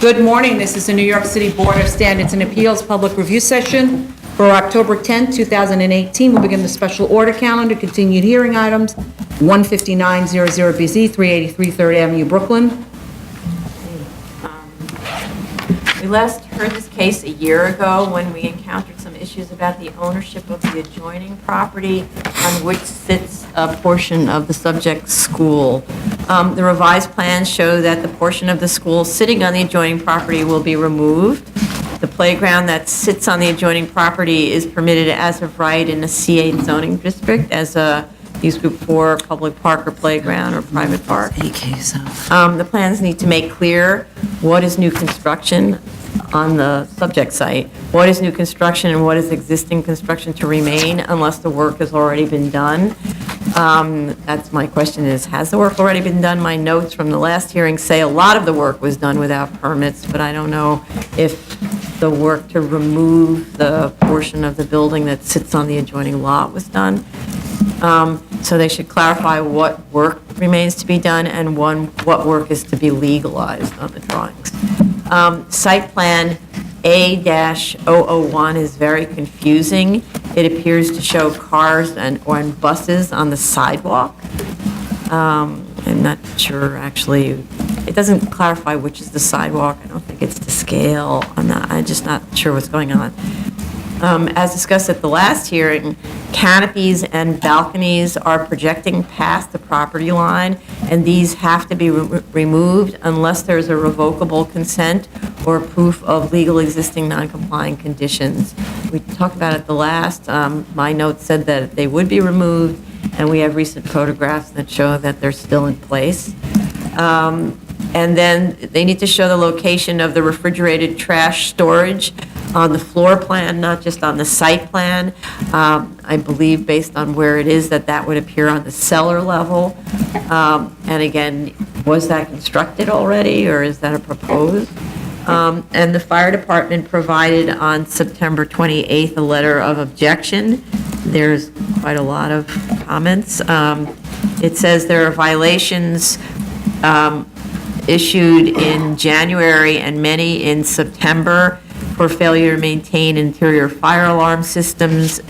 Good morning. This is the New York City Board of Standards and Appeals Public Review Session for October 10, 2018. We'll begin the special order calendar, continued hearing items, 15900BZ, 383 3rd Avenue, Brooklyn. We last heard this case a year ago when we encountered some issues about the ownership of the adjoining property on which sits a portion of the subject school. The revised plans show that the portion of the school sitting on the adjoining property will be removed. The playground that sits on the adjoining property is permitted as of right in the C8 zoning district as a use group 4 public park or playground or private park. The plans need to make clear what is new construction on the subject site, what is new construction and what is existing construction to remain unless the work has already been done. That's my question is, has the work already been done? My notes from the last hearing say a lot of the work was done without permits, but I don't know if the work to remove the portion of the building that sits on the adjoining lot was done. So they should clarify what work remains to be done and what work is to be legalized on the drawings. Site plan A-001 is very confusing. It appears to show cars and buses on the sidewalk. I'm not sure, actually. It doesn't clarify which is the sidewalk. I don't think it's to scale. I'm just not sure what's going on. As discussed at the last hearing, canopies and balconies are projecting past the property line, and these have to be removed unless there's a revocable consent or proof of legal existing non-complying conditions. We talked about it the last. My notes said that they would be removed, and we have recent photographs that show that they're still in place. And then they need to show the location of the refrigerated trash storage on the floor plan, not just on the site plan. I believe based on where it is that would appear on the cellar level. And again, was that constructed already or is that a proposed? And the fire department provided on September 28th a letter of objection. There's quite a lot of comments. It says there are violations issued in January and many in September for failure to maintain interior fire alarm systems,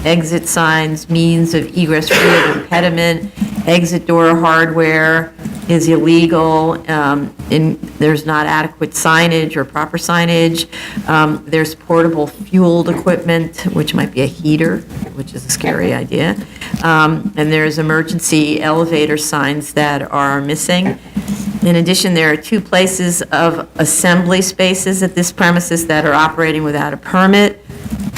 exit signs, means of egress free of impediment, exit door hardware is illegal, there's not adequate signage or proper signage, there's portable fueled equipment, which might be a heater, which is a scary idea, and there's emergency elevator signs that are missing. In addition, there are 2 places of assembly spaces at this premises that are operating without a permit.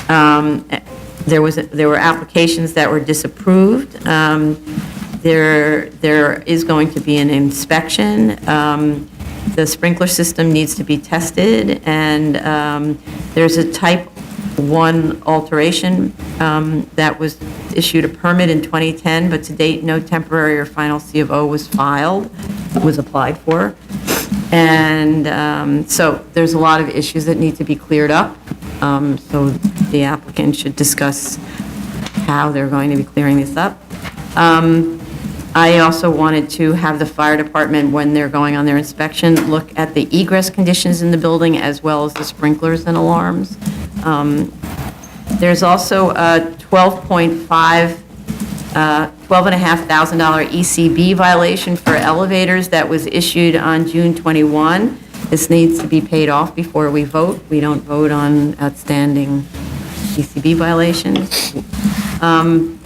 There were applications that were disapproved. There is going to be an inspection. The sprinkler system needs to be tested, and there's a type 1 alteration that was issued a permit in 2010, but to date, no temporary or final C of O was applied for. And so there's a lot of issues that need to be cleared up. So the applicant should discuss how they're going to be clearing this up. I also wanted to have the fire department, when they're going on their inspection, look at the egress conditions in the building as well as the sprinklers and alarms. There's also a $12,500 ECB violation for elevators that was issued on June 21. This needs to be paid off before we vote. We don't vote on outstanding ECB violations. And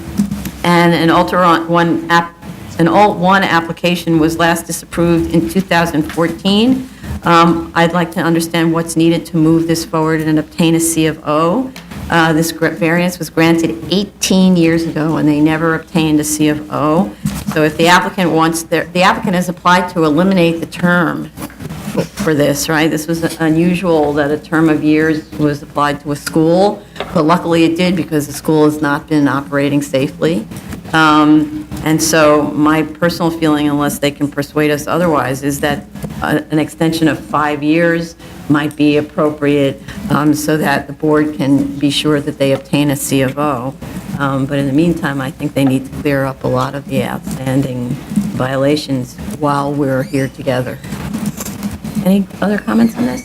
an Alt-1 application was last disapproved in 2014. I'd like to understand what's needed to move this forward and obtain a C of O. This variance was granted 18 years ago, and they never obtained a C of O. So if the applicant the applicant has applied to eliminate the term for this, right? This was unusual that a term of years was applied to a school, but luckily it did because the school has not been operating safely. And so my personal feeling, unless they can persuade us otherwise, is that an extension of 5 years might be appropriate so that the board can be sure that they obtain a C of O. But in the meantime, I think they need to clear up a lot of the outstanding violations while we're here together. Any other comments on this?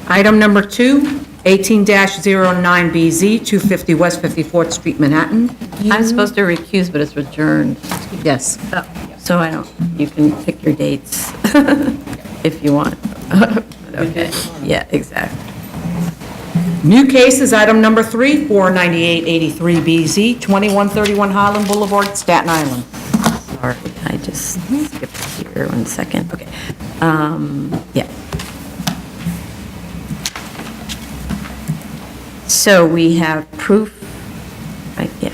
Item number 2, 18-09BZ, 250 West 54th Street, Manhattan. I'm supposed to recuse, but it's adjourned. Yes. So I don't, you can pick your dates if you want. Okay, yeah, exactly. New cases, item number 3, 49883BZ, 2131 Highland Boulevard, Staten Island. Sorry, I just skipped here 1 second. Okay. Yeah. So we have proof, right, yeah.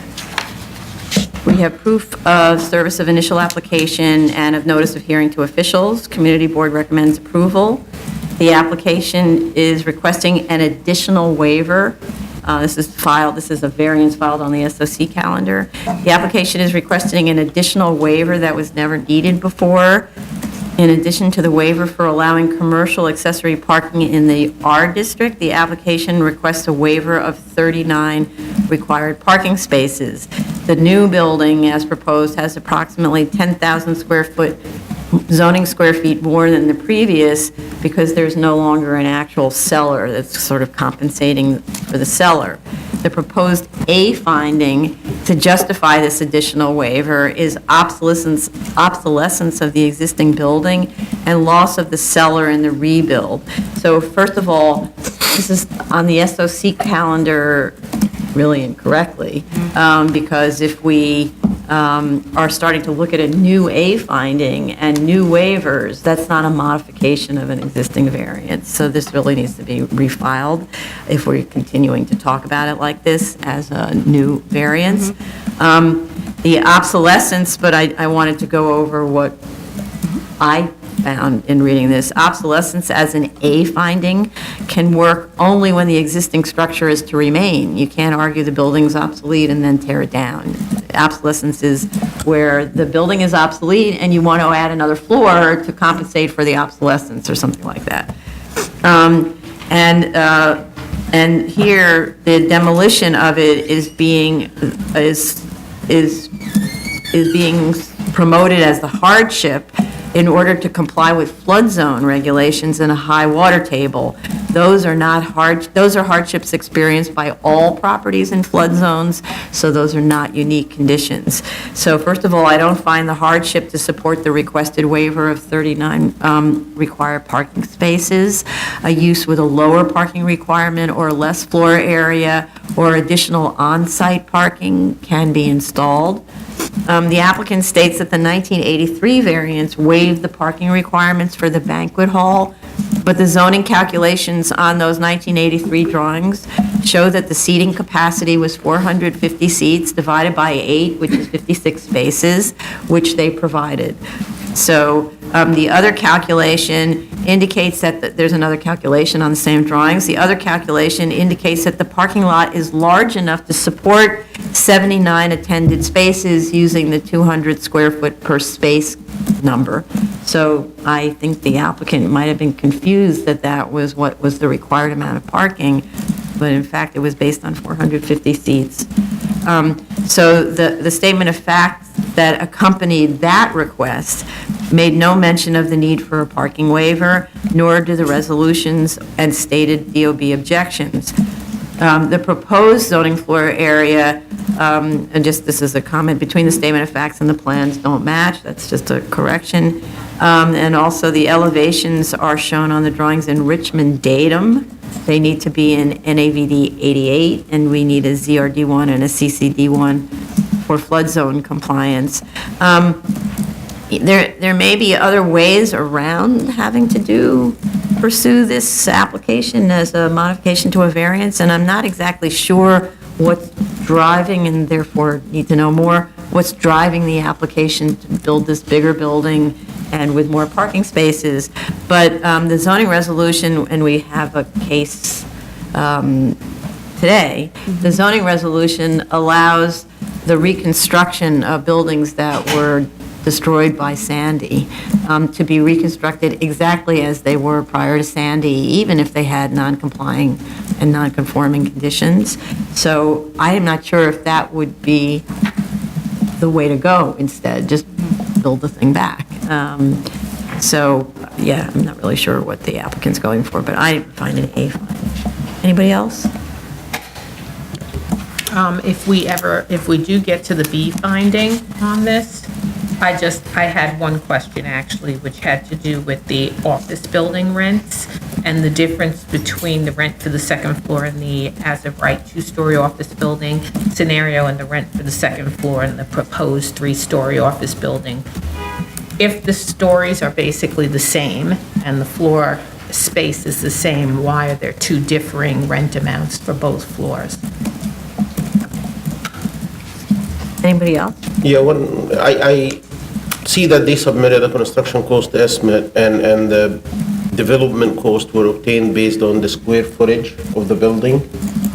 We have proof of service of initial application and of notice of hearing to officials. Community Board recommends approval. The application is requesting an additional waiver. This is a variance filed on the SOC calendar. The application is requesting an additional waiver that was never needed before. In addition to the waiver for allowing commercial accessory parking in the R district, the application requests a waiver of 39 required parking spaces. The new building, as proposed, has approximately 10,000 square foot zoning square feet more than the previous because there's no longer an actual cellar that's sort of compensating for the cellar. The proposed A finding to justify this additional waiver is obsolescence of the existing building and loss of the cellar in the rebuild. So first of all, this is on the SOC calendar really incorrectly, because if we are starting to look at a new A finding and new waivers, that's not a modification of an existing variance. So this really needs to be refiled if we're continuing to talk about it like this as a new variance. The obsolescence, but I wanted to go over what I found in reading this. Obsolescence as an A finding can work only when the existing structure is to remain. You can't argue the building's obsolete and then tear it down. Obsolescence is where the building is obsolete and you want to add another floor to compensate for the obsolescence or something like that. And here, the demolition of it is being promoted as the hardship in order to comply with flood zone regulations and a high water table. Those are hardships experienced by all properties in flood zones, so those are not unique conditions. So first of all, I don't find the hardship to support the requested waiver of 39 required parking spaces. A use with a lower parking requirement or less floor area or additional on-site parking can be installed. The applicant states that the 1983 variance waived the parking requirements for the banquet hall, but the zoning calculations on those 1983 drawings show that the seating capacity was 450 seats divided by 8, which is 56 spaces, which they provided. So the other calculation indicates that there's another calculation on the same drawings. The other calculation indicates that the parking lot is large enough to support 79 attended spaces using the 200 square foot per space number. So I think the applicant might have been confused that that was what was the required amount of parking, but in fact it was based on 450 seats. So the statement of fact that accompanied that request made no mention of the need for a parking waiver, nor do the resolutions and stated DOB objections. The proposed zoning floor area, and just this is a comment, between the statement of facts and the plans don't match. That's just a correction. And also the elevations are shown on the drawings in Richmond datum. They need to be in NAVD 88, and we need a ZRD1 and a CCD1 for flood zone compliance. There may be other ways around having to pursue this application as a modification to a variance, and I'm not exactly sure what's driving, and therefore need to know more, what's driving the application to build this bigger building and with more parking spaces. But the zoning resolution, and we have a case today, the zoning resolution allows the reconstruction of buildings that were destroyed by Sandy to be reconstructed exactly as they were prior to Sandy, even if they had non-complying and non-conforming conditions. So I am not sure if that would be the way to go instead, just build the thing back. So, yeah, I'm not really sure what the applicant's going for, but I find an A fine. Anybody else? If we do get to the B finding on this, I had one question actually, which had to do with the office building rents and the difference between the rent for the second floor and the as-of-right two-story office building scenario and the rent for the second floor and the proposed three-story office building. If the stories are basically the same and the floor space is the same, why are there two differing rent amounts for both floors? Anybody else? Yeah, I see that they submitted a construction cost estimate and the development cost were obtained based on the square footage of the building.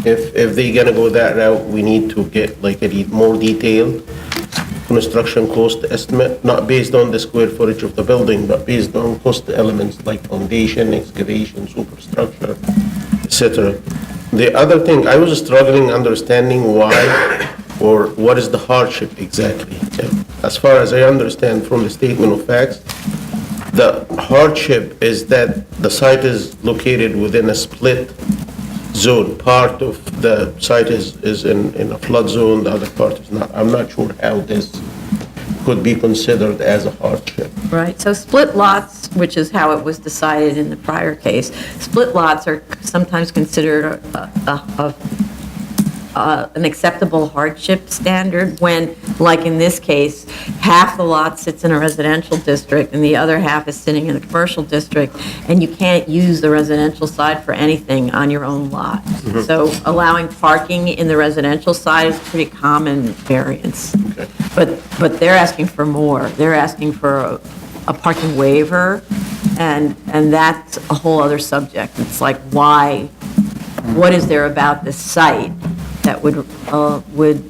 If they're gonna go that route, we need to get like a more detailed construction cost estimate, not based on the square footage of the building, but based on cost elements like foundation, excavation, superstructure, etc. The other thing, I was struggling understanding why or what is the hardship exactly. As far as I understand from the statement of facts, the hardship is that the site is located within a split zone. Part of the site is in a flood zone, the other part is not. I'm not sure how this could be considered as a hardship. Right, so split lots, which is how it was decided in the prior case, split lots are sometimes considered an acceptable hardship standard when, like in this case, half the lot sits in a residential district and the other half is sitting in a commercial district, and you can't use the residential side for anything on your own lot. So allowing parking in the residential side is a pretty common variance. Okay. But they're asking for more. They're asking for a parking waiver, and that's a whole other subject. It's like, why, what is there about this site that would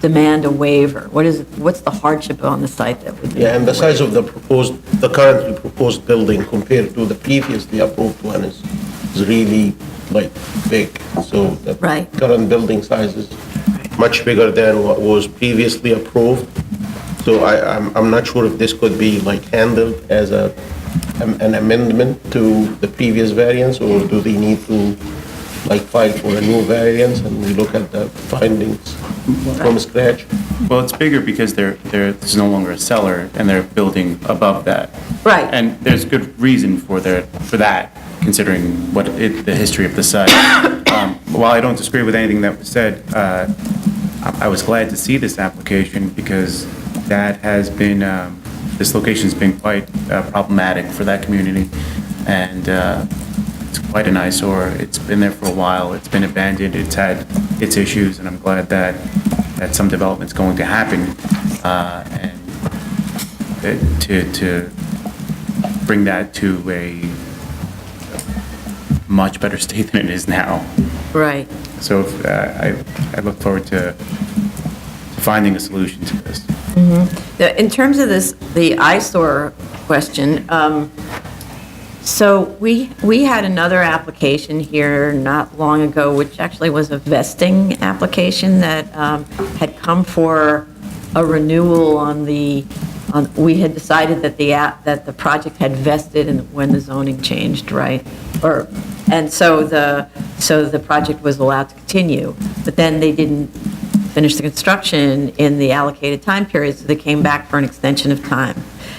demand a waiver? What's the hardship on the site that would? Yeah, and the size of the currently proposed building compared to the previously approved one is really like big. So the Right. current building size is much bigger than what was previously approved. So I'm not sure if this could be like handled as an amendment to the previous variance, or do they need to like file for a new variance and we look at the findings from scratch? Well, it's bigger because there's no longer a cellar and they're building above that. Right. And there's good reason for that, considering the history of the site. While I don't disagree with anything that was said, I was glad to see this application because that has been, this location's been quite problematic for that community. And it's quite an eyesore. It's been there for a while. It's been abandoned. It's had its issues, and I'm glad that some development's going to happen, and to bring that to a much better state than it is now. Right. So I look forward to finding a solution to this. In terms of the eyesore question, so we had another application here not long ago, which actually was a vesting application that had come for a renewal we had decided that the project had vested when the zoning changed, right? And so the project was allowed to continue, but then they didn't finish the construction in the allocated time period, so they came back for an extension of time.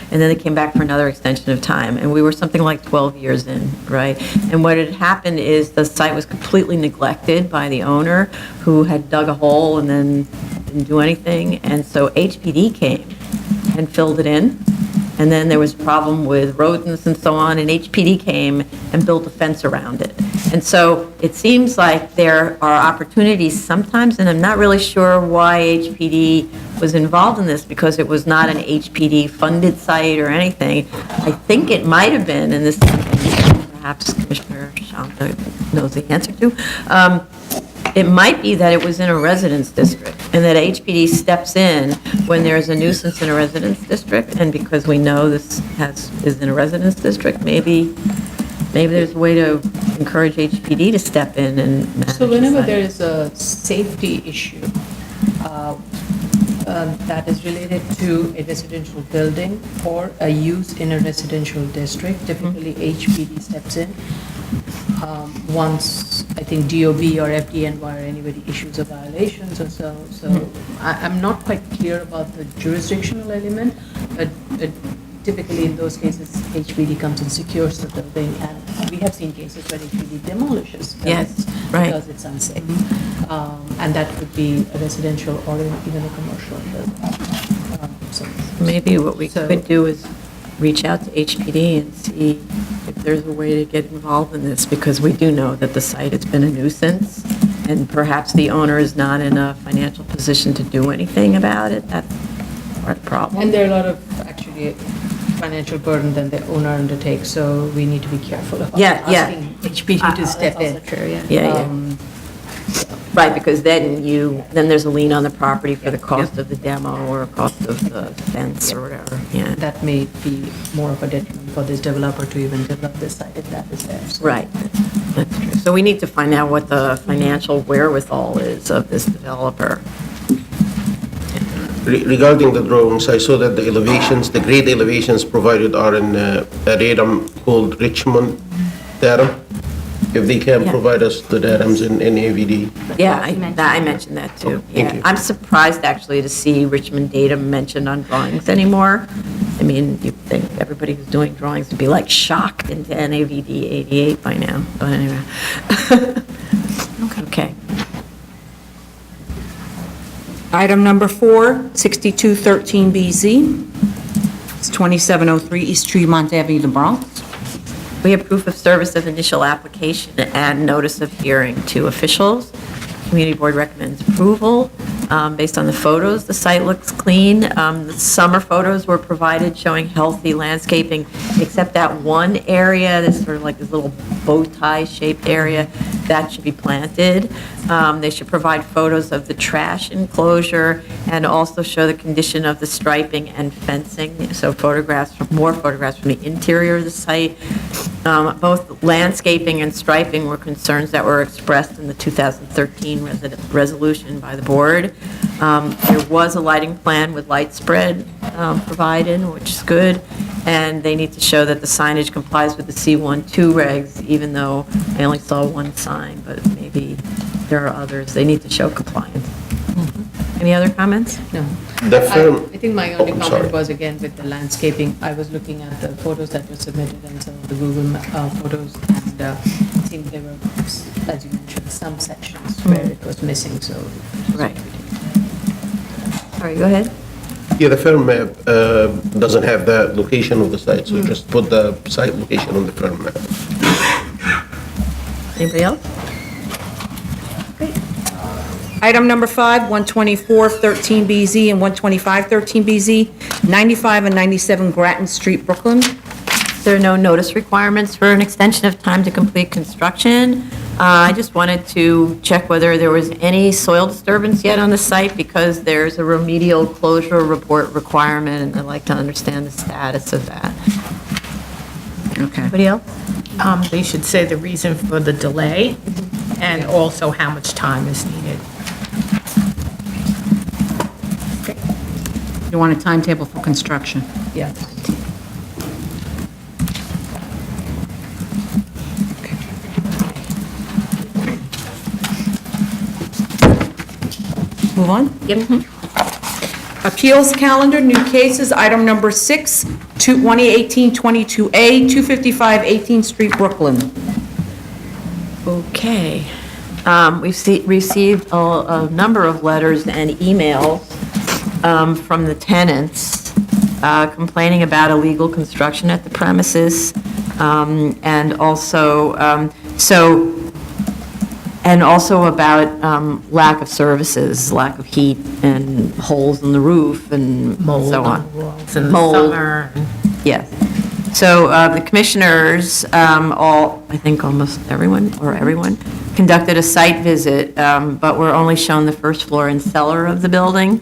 And then they came back for another extension of time, and we were something like 12 years in, right? And what had happened is the site was completely neglected by the owner, who had dug a hole and then didn't do anything, and so HPD came and filled it in, and then there was a problem with rodents and so on, and HPD came and built a fence around it. And so it seems like there are opportunities sometimes, and I'm not really sure why HPD was involved in this, because it was not an HPD-funded site or anything. I think it might have been, and this perhaps Commissioner Shanta knows the answer to, it might be that it was in a residence district, and that HPD steps in when there's a nuisance in a residence district, and because we know this is in a residence district, maybe there's a way to encourage HPD to step in and manage So whenever the site. there is a safety issue, that is related to a residential building or a use in a residential district. Typically, HPD steps in once, I think, DOB or FDNY or anybody issues a violations or so. So I'm not quite clear about the jurisdictional element, but typically in those cases, HPD comes and secures the building, and we have seen cases where HPD demolishes buildings Yes, right. because it's unsafe. And that could be a residential or even a commercial building. So Maybe what we So- could do is reach out to HPD and see if there's a way to get involved in this, because we do know that the site has been a nuisance, and perhaps the owner is not in a financial position to do anything about it. That's part of the problem. And there are a lot of actually financial burden that the owner undertakes, so we need to be careful about Yeah, yeah. asking HPD to step in. Yeah. Right, because then there's a lien on the property for the cost of the demo or cost of the fence or whatever, yeah. That may be more of a detriment for this developer to even develop this site if that is there. So- Right, that's true. So we need to find out what the financial wherewithal is of this developer. Regarding the drawings, I saw that the elevations, the grade elevations provided are in a datum called Richmond datum. If they can Yeah. provide us the datums in AVD. Yeah, I mentioned that too. Thank Yeah, you. I'm surprised actually to see Richmond Datum mentioned on drawings anymore. I mean, you'd think everybody who's doing drawings would be like shocked into NAVD 88 by now, but anyway. Okay. Item number 4, 6213BZ. It's 2703 East Tremont Avenue, the Bronx. We have proof of service of initial application and notice of hearing to officials. Community Board recommends approval. Based on the photos, the site looks clean. The summer photos were provided showing healthy landscaping, except that one area, this sort of like this little bow tie shaped area, that should be planted. They should provide photos of the trash enclosure and also show the condition of the striping and fencing, so more photographs from the interior of the site. Both landscaping and striping were concerns that were expressed in the 2013 resolution by the board. There was a lighting plan with light spread provided, which is good, and they need to show that the signage complies with the C12 regs, even though I only saw one sign, but maybe there are others. They need to show compliance. Any other comments? No. The firm. I think my only Oh, I'm comment sorry. was, again, with the landscaping, I was looking at the photos that were submitted and some of the Google photos, and it seemed there were, as you mentioned, some sections where it was missing, so. Right. Sorry, go ahead. Yeah, the firm map doesn't have the location of the site, so just put the site location on the firm map. Anybody else? Item number 5, 12413BZ and 12513BZ, 95 and 97 Grattan Street, Brooklyn. There are no notice requirements for an extension of time to complete construction. I just wanted to check whether there was any soil disturbance yet on the site, because there's a remedial closure report requirement, and I'd like to understand the status of that. Okay. Anybody else? They should say the reason for the delay and also how much time is needed. You want a timetable for construction? Yeah. Move on? Yep. Appeals calendar, new cases, item number 6, 2018-22A, 255 18th Street, Brooklyn. Okay. We've received a number of letters and emails from the tenants complaining about illegal construction at the premises, and also about lack of services, lack of heat, and holes in the roof, and Mold so on on. the walls in the Mold. summer. Yes. So the commissioners, I think almost everyone, conducted a site visit, but were only shown the first floor and cellar of the building.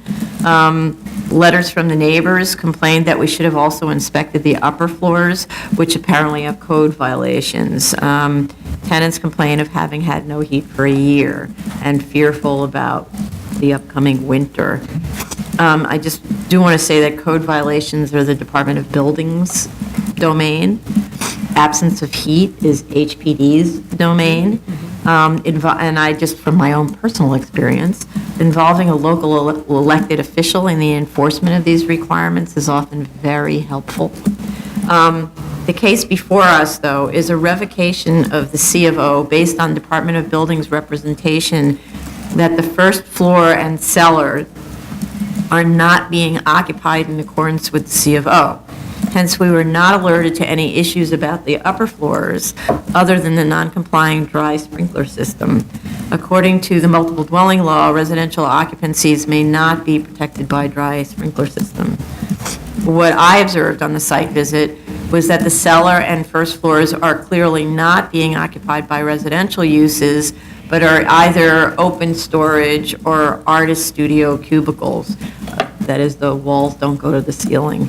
Letters from the neighbors complained that we should have also inspected the upper floors, which apparently have code violations. Tenants complain of having had no heat for a year and fearful about the upcoming winter. I just do want to say that code violations are the Department of Buildings domain. Absence of heat is HPD's domain. And I just, from my own personal experience, involving a local elected official in the enforcement of these requirements is often very helpful. The case before us, though, is a revocation of the C of O based on Department of Buildings representation that the first floor and cellar are not being occupied in accordance with the C of O. Hence, we were not alerted to any issues about the upper floors other than the non-compliant dry sprinkler system. According to the multiple dwelling law, residential occupancies may not be protected by dry sprinkler system. What I observed on the site visit was that the cellar and first floors are clearly not being occupied by residential uses, but are either open storage or artist studio cubicles. That is, the walls don't go to the ceiling,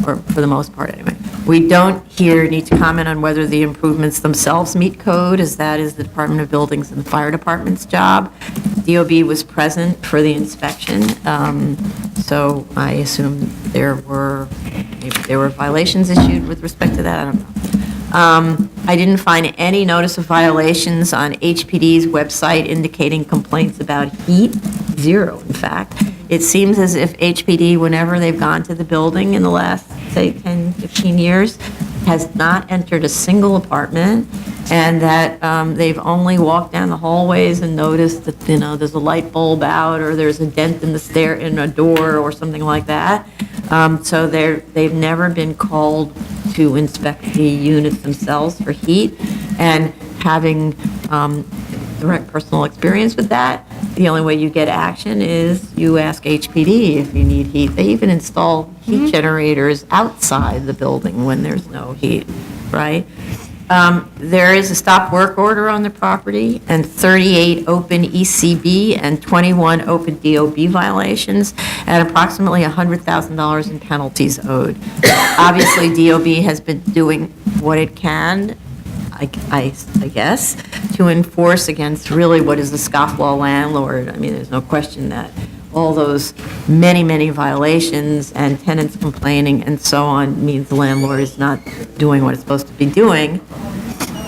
or for the most part, anyway. We don't here need to comment on whether the improvements themselves meet code, as that is the Department of Buildings and the Fire Department's job. DOB was present for the inspection, so I assume maybe there were violations issued with respect to that, I don't know. I didn't find any notice of violations on HPD's website indicating complaints about heat, zero, in fact. It seems as if HPD, whenever they've gone to the building in the last, say, 10, 15 years, has not entered a single apartment, and that they've only walked down the hallways and noticed that, there's a light bulb out, or there's a dent in the stair, in a door, or something like that. So they've never been called to inspect the units themselves for heat, and having direct personal experience with that, the only way you get action is you ask HPD if you need heat. They even install heat generators outside the building when there's no heat, right? There is a stop work order on the property and 38 open ECB and 21 open DOB violations and approximately $100,000 in penalties owed. Obviously, DOB has been doing what it can, I guess, to enforce against really what is the scofflaw landlord. I mean, there's no question that all those many, many violations and tenants complaining and so on means the landlord is not doing what it's supposed to be doing.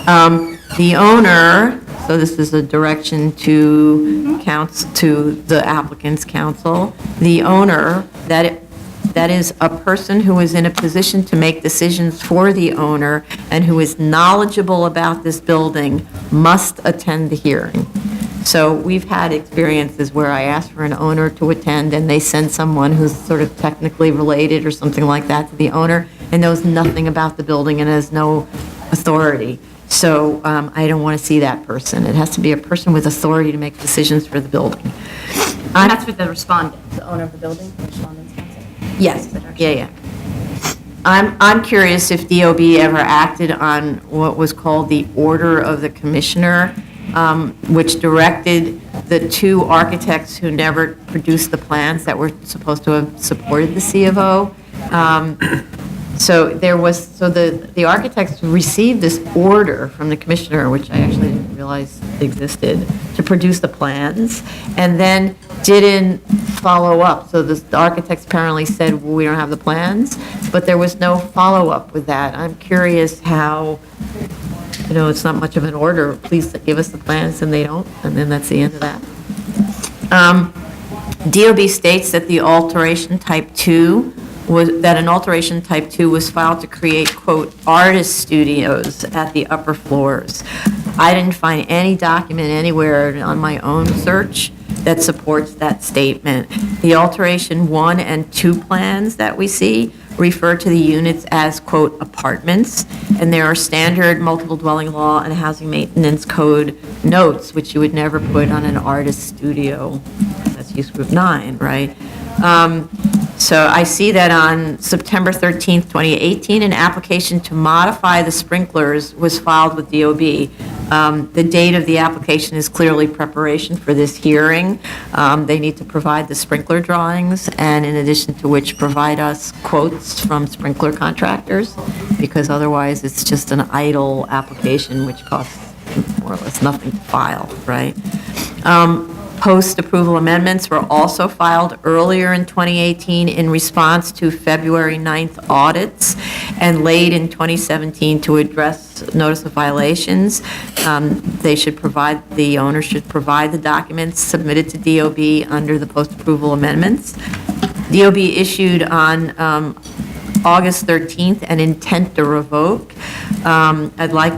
The owner, so this is a direction to the applicant's counsel, the owner, that is a person who is in a position to make decisions for the owner and who is knowledgeable about this building must attend the hearing. So we've had experiences where I ask for an owner to attend and they send someone who's sort of technically related or something like that to the owner and knows nothing about the building and has no authority. So I don't want to see that person. It has to be a person with authority to make decisions for the building. And that's with the respondent, the owner of the building, the respondent's counsel? Yes, yeah. I'm curious if DOB ever acted on what was called the Order of the Commissioner, which directed the two architects who never produced the plans that were supposed to have supported the C of O. So the architects received this order from the commissioner, which I actually didn't realize existed, to produce the plans, and then didn't follow up. So the architects apparently said, well, we don't have the plans, but there was no follow-up with that. I'm curious how, it's not much of an order, please give us the plans, and they don't, and then that's the end of that. DOB states that the alteration type 2 an alteration type 2 was filed to create, quote, artist studios at the upper floors. I didn't find any document anywhere on my own search that supports that statement. The alteration 1 and 2 plans that we see refer to the units as, quote, apartments, and there are standard multiple dwelling law and housing maintenance code notes, which you would never put on an artist studio. That's use group 9, right? So I see that on September 13th, 2018, an application to modify the sprinklers was filed with DOB. The date of the application is clearly preparation for this hearing. They need to provide the sprinkler drawings, and in addition to which, provide us quotes from sprinkler contractors, because otherwise it's just an idle application which costs more or less nothing to file, right? Post-approval amendments were also filed earlier in 2018 in response to February 9th audits and late in 2017 to address notice of violations. The owner should provide the documents submitted to DOB under the post-approval amendments. DOB issued on August 13th an intent to revoke. I'd like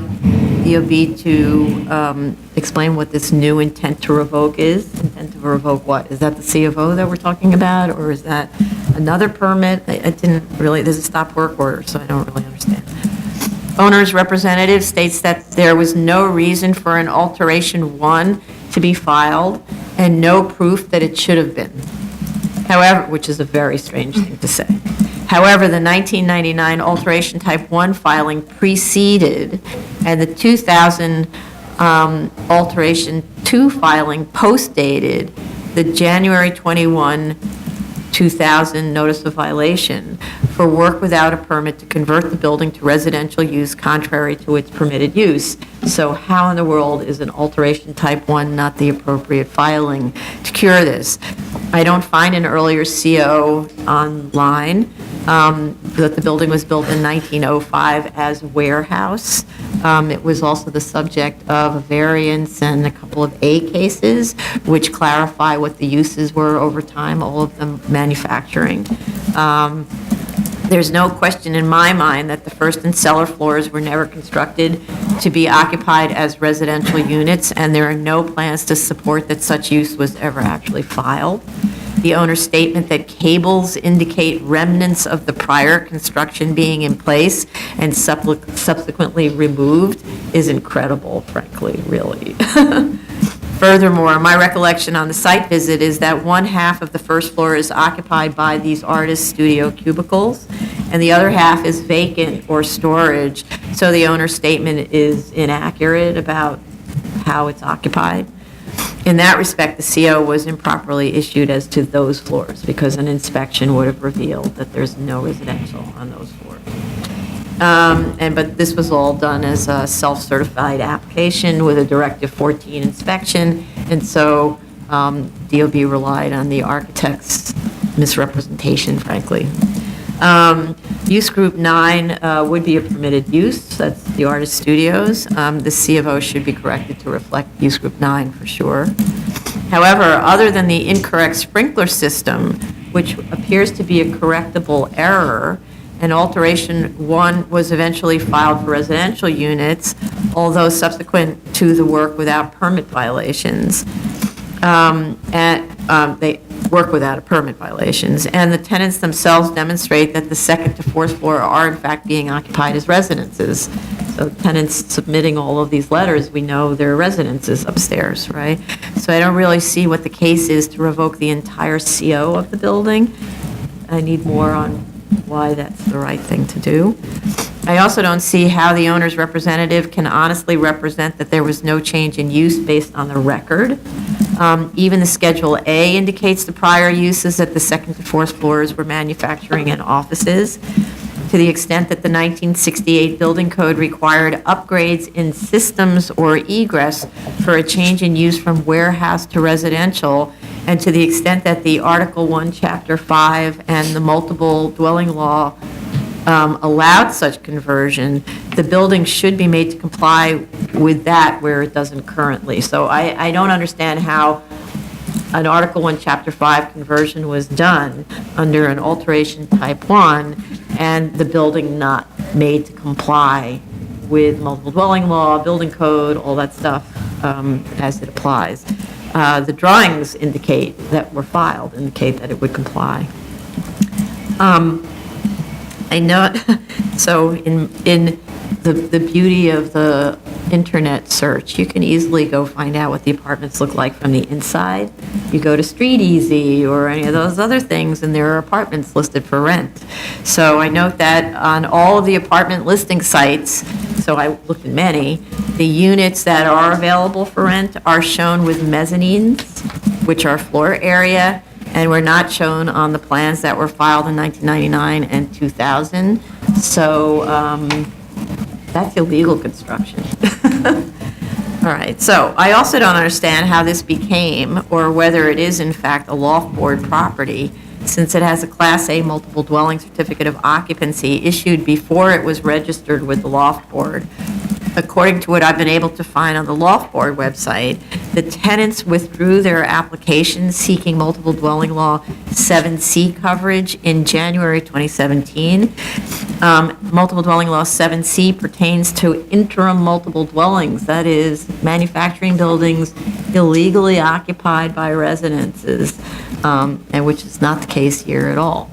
DOB to explain what this new intent to revoke is. Intent to revoke what? Is that the C of O that we're talking about, or is that another permit? I didn't really, there's a stop work order, so I don't really understand. Owner's representative states that there was no reason for an alteration 1 to be filed and no proof that it should have been. However, which is a very strange thing to say. However, the 1999 alteration type 1 filing preceded, and the 2000 alteration 2 filing postdated the January 21, 2000 notice of violation for work without a permit to convert the building to residential use contrary to its permitted use. So how in the world is an alteration type 1 not the appropriate filing to cure this? I don't find an earlier CO online, that the building was built in 1905 as warehouse. It was also the subject of a variance and a couple of A cases, which clarify what the uses were over time, all of them manufacturing. There's no question in my mind that the first and cellar floors were never constructed to be occupied as residential units, and there are no plans to support that such use was ever actually filed. The owner's statement that cables indicate remnants of the prior construction being in place and subsequently removed is incredible, frankly, really. Furthermore, my recollection on the site visit is that one half of the first floor is occupied by these artist studio cubicles, and the other half is vacant or storage, so the owner's statement is inaccurate about how it's occupied. In that respect, the CO was improperly issued as to those floors because an inspection would have revealed that there's no residential on those floors. But this was all done as a self-certified application with a Directive 14 inspection, and so DOB relied on the architect's misrepresentation, frankly. Use Group 9 would be a permitted use, that's the artist studios. The C of O should be corrected to reflect Use Group 9 for sure. However, other than the incorrect sprinkler system, which appears to be a correctable error, and alteration 1 was eventually filed for residential units, although subsequent to the work without permit violations. They work without permit violations, and the tenants themselves demonstrate that the second to fourth floor are in fact being occupied as residences. So tenants submitting all of these letters, we know they're residences upstairs, right? So I don't really see what the case is to revoke the entire CO of the building. I need more on why that's the right thing to do. I also don't see how the owner's representative can honestly represent that there was no change in use based on the record. Even the Schedule A indicates the prior uses at the second to fourth floors were manufacturing and offices. To the extent that the 1968 building code required upgrades in systems or egress for a change in use from warehouse to residential, and to the extent that the Article 1, Chapter 5, and the multiple dwelling law allowed such conversion, the building should be made to comply with that where it doesn't currently. So I don't understand how an Article 1, Chapter 5 conversion was done under an alteration type 1 and the building not made to comply with multiple dwelling law, building code, all that stuff as it applies. The drawings indicate that were filed, indicate that it would comply. I know, so in the beauty of the internet search, you can easily go find out what the apartments look like from the inside. You go to Street Easy or any of those other things, and there are apartments listed for rent. So I note that on all of the apartment listing sites, so I looked at many, the units that are available for rent are shown with mezzanines, which are floor area, and were not shown on the plans that were filed in 1999 and 2000. So that's illegal construction. All right, so I also don't understand how this became, or whether it is in fact a loft board property, since it has a Class A multiple dwelling certificate of occupancy issued before it was registered with the loft board. According to what I've been able to find on the loft board website, the tenants withdrew their application seeking multiple dwelling law 7C coverage in January 2017. Multiple dwelling law 7C pertains to interim multiple dwellings, that is, manufacturing buildings illegally occupied by residences, and which is not the case here at all.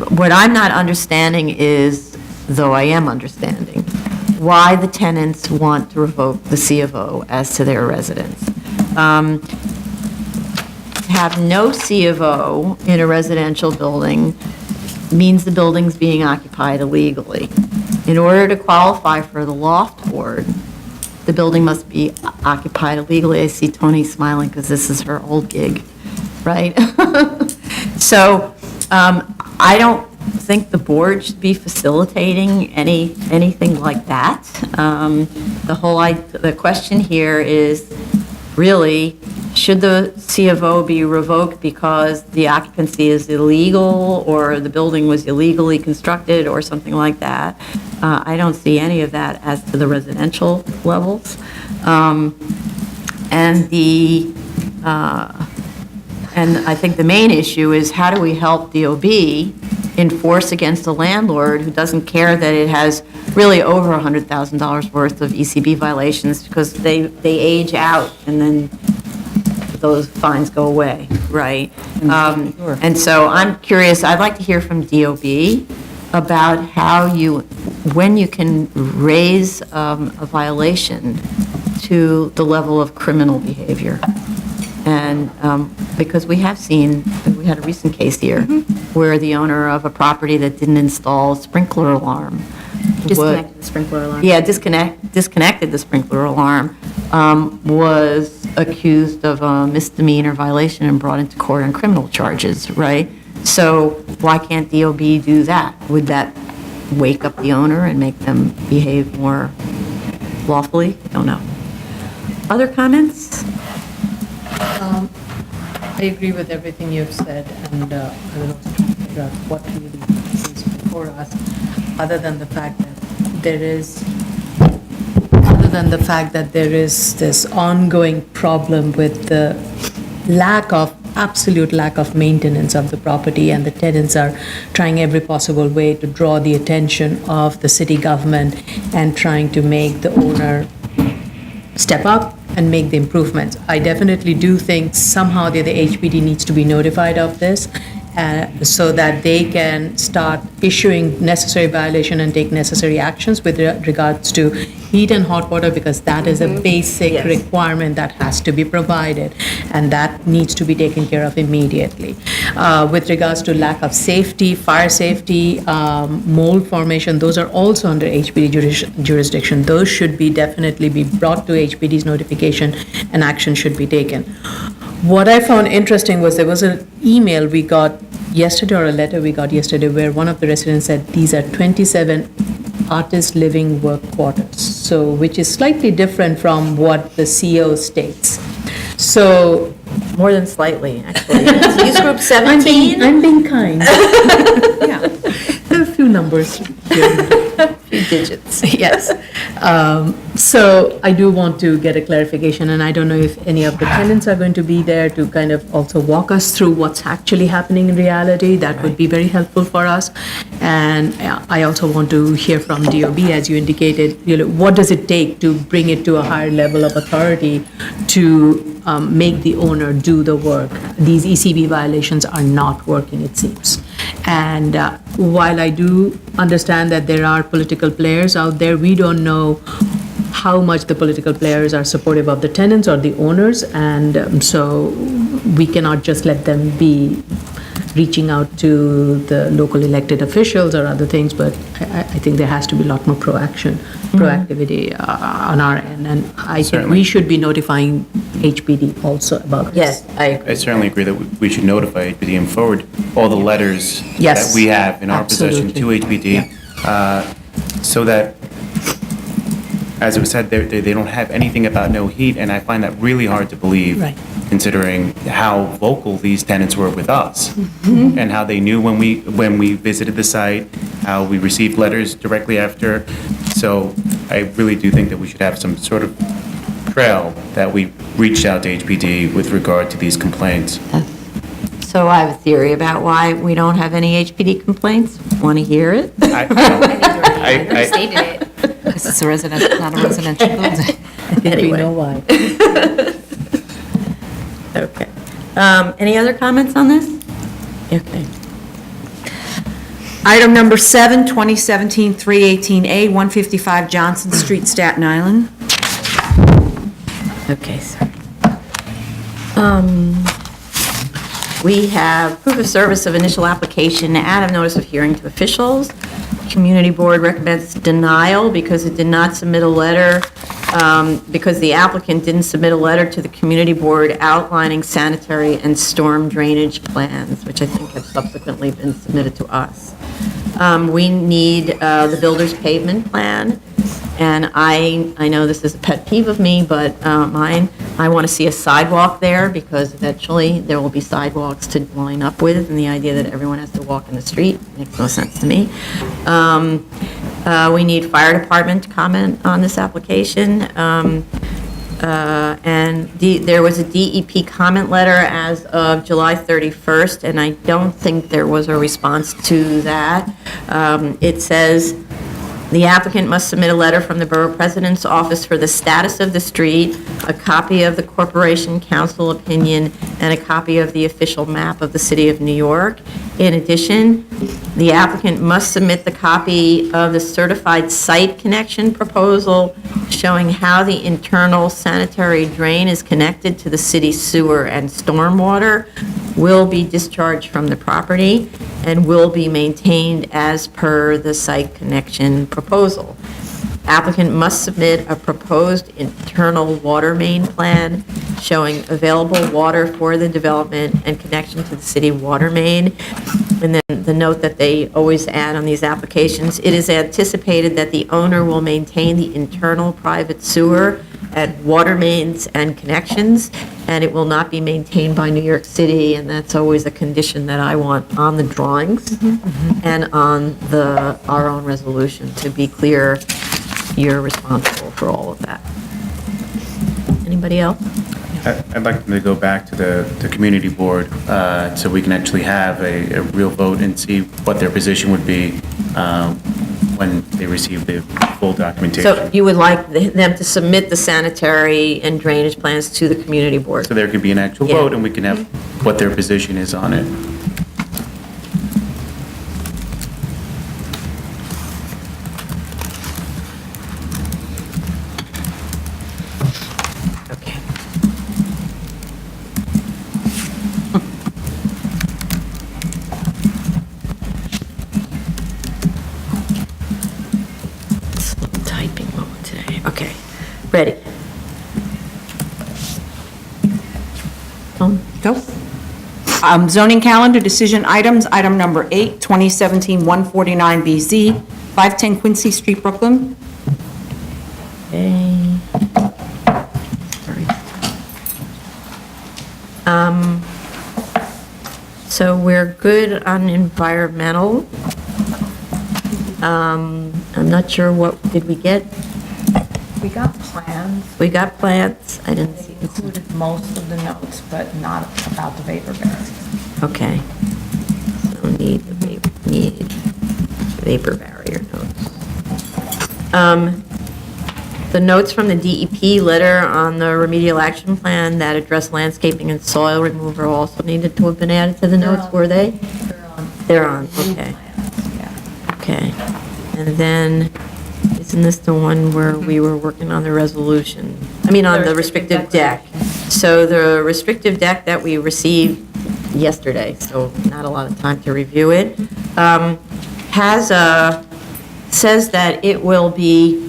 What I'm not understanding is, though I am understanding, why the tenants want to revoke the C of O as to their residence. To have no C of O in a residential building means the building's being occupied illegally. In order to qualify for the loft board, the building must be occupied illegally. I see Tony smiling because this is her old gig, right? So I don't think the board should be facilitating anything like that. The question here is really, should the C of O be revoked because the occupancy is illegal or the building was illegally constructed or something like that? I don't see any of that as to the residential levels. And I think the main issue is, how do we help DOB enforce against a landlord who doesn't care that it has really over $100,000 worth of ECB violations, because they age out and then those fines go away, right? And so I'm curious, I'd like to hear from DOB about when you can raise a violation to the level of criminal behavior. And because we had a recent case here where the owner of a property that didn't install a sprinkler alarm. Disconnect the sprinkler alarm. Yeah, disconnected the sprinkler alarm, was accused of a misdemeanor violation and brought into court on criminal charges, right? So why can't DOB do that? Would that wake up the owner and make them behave more lawfully? I don't know. Other comments? I agree with everything you've said, and I will also try to figure out what really is before us, other than the fact that there is this ongoing problem with the absolute lack of maintenance of the property, and the tenants are trying every possible way to draw the attention of the city government and trying to make the owner step up and make the improvements. I definitely do think somehow the HPD needs to be notified of this, so that they can start issuing necessary violation and take necessary actions with regards to heat and hot water, because that is a basic Yes. requirement that has to be provided, and that needs to be taken care of immediately. With regards to lack of safety, fire safety, mold formation, those are also under HPD jurisdiction. Those should definitely be brought to HPD's notification, and action should be taken. What I found interesting was there was an email we got yesterday, or a letter we got yesterday, where one of the residents said these are 27 artist living work quarters, so which is slightly different from what the CO states. So More than slightly, actually. It's use group 17? I'm being kind. Yeah, there are a few numbers here. Few digits. Yes. So I do want to get a clarification, and I don't know if any of the tenants are going to be there to kind of also walk us through what's actually happening in reality. That would be very helpful for us. And I also want to hear from DOB, as you indicated, what does it take to bring it to a higher level of authority to make the owner do the work? These ECB violations are not working, it seems. And while I do understand that there are political players out there, we don't know how much the political players are supportive of the tenants or the owners, and so we cannot just let them be reaching out to the local elected officials or other things, but I think there has to be a lot more proactivity on our end, and I think Certainly. we should be notifying HPD also about this. Yes, I agree. I certainly agree that we should notify HPD and forward all the letters Yes, that we have in our possession to absolutely. HPD, so that as it was said, they don't have anything about no heat, and I find that really hard to believe, Right. considering how vocal these tenants were with us, and how they knew when we visited the site, how we received letters directly after. So I really do think that we should have some sort of trail that we reached out to HPD with regard to these complaints. So I have a theory about why we don't have any HPD complaints. Want to hear it? I Stated it. Because it's a residential, not a residential building. I think we Anyway. know why. Okay. Any other comments on this? Okay. Item number 7, 2017-318A, 155 Johnson Street, Staten Island. Okay, sorry. We have proof of service of initial application and of notice of hearing to officials. Community Board recommends denial because it did not submit a letter, because the applicant didn't submit a letter to the Community Board outlining sanitary and storm drainage plans, which I think have subsequently been submitted to us. We need the builder's pavement plan, and I know this is a pet peeve of me, but mine, I want to see a sidewalk there, because eventually there will be sidewalks to line up with, and the idea that everyone has to walk in the street makes no sense to me. We need fire department to comment on this application. There was a DEP comment letter as of July 31st, and I don't think there was a response to that. It says, the applicant must submit a letter from the Borough President's office for the status of the street, a copy of the Corporation Council opinion, and a copy of the official map of the City of New York. In addition, the applicant must submit the copy of the certified site connection proposal showing how the internal sanitary drain is connected to the city sewer and stormwater, will be discharged from the property, and will be maintained as per the site connection proposal. Applicant must submit a proposed internal water main plan showing available water for the development and connection to the city water main. And then the note that they always add on these applications, it is anticipated that the owner will maintain the internal private sewer and water mains and connections, and it will not be maintained by New York City, and that's always a condition that I want on the drawings and on our own resolution, to be clear, you're responsible for all of that. Anybody else? I'd like them to go back to the community board, so we can actually have a real vote and see what their position would be when they receive the full documentation. So you would like them to submit the sanitary and drainage plans to the community board? So there could be an actual Yeah. vote, and we can have what their position is on it. Okay. Slow typing mode today. Okay, ready. Go. Zoning calendar decision items, item number 8, 2017-149BZ, 510 Quincy Street, Brooklyn. Okay. Sorry. So we're good on environmental. I'm not sure what, did we get? We got plans, We got plants, I didn't see. included most of the notes, but not about the vapor barriers. Okay. So need vapor barrier notes. The notes from the DEP letter on the remedial action plan that address landscaping and soil removal also needed to have been added to the notes, were they? They're on, okay. Okay. And then, isn't this the one where we were working on the resolution? I mean, on the restrictive deck. So the restrictive deck that we received yesterday, so not a lot of time to review it, says that it will be,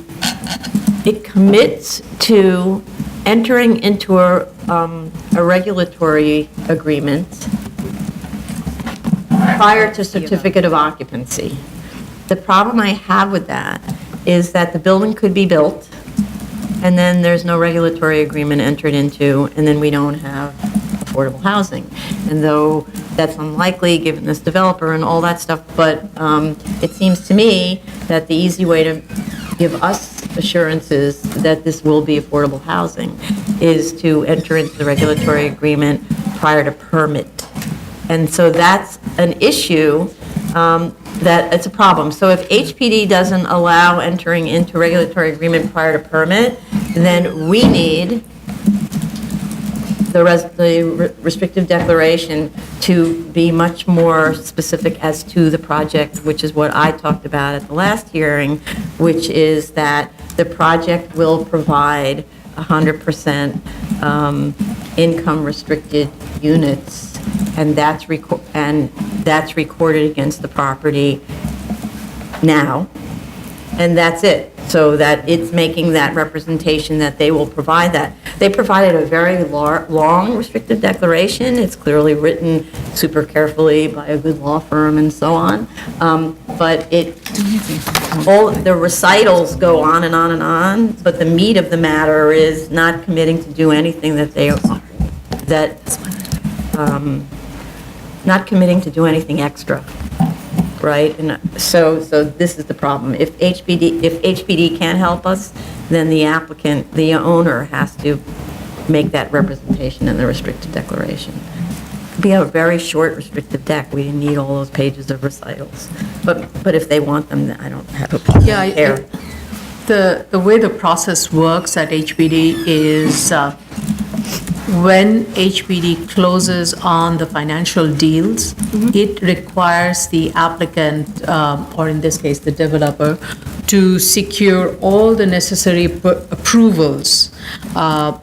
it commits to entering into a regulatory agreement prior to certificate of occupancy. The problem I have with that is that the building could be built, and then there's no regulatory agreement entered into, and then we don't have affordable housing. And though that's unlikely, given this developer and all that stuff, but it seems to me that the easy way to give us assurances that this will be affordable housing is to enter into the regulatory agreement prior to permit. And so that's an issue that it's a problem. So if HPD doesn't allow entering into regulatory agreement prior to permit, then we need the restrictive declaration to be much more specific as to the project, which is what I talked about at the last hearing, which is that the project will provide 100% income restricted units, and that's recorded against the property now, and that's it. So that it's making that representation that they will provide that. They provided a very long restrictive declaration. It's clearly written super carefully by a good law firm and so on. But all the recitals go on and on and on, but the meat of the matter is not committing to do anything not committing to do anything extra. Right, and so this is the problem. If HPD can't help us, then the applicant, the owner, has to make that representation in the restrictive declaration. It'd be a very short restrictive deck. We didn't need all those pages of recitals. But if they want them, I don't have a problem. Yeah, the way the process works at HPD is when HPD closes on the financial deals, it requires the applicant, or in this case, the developer, to secure all the necessary approvals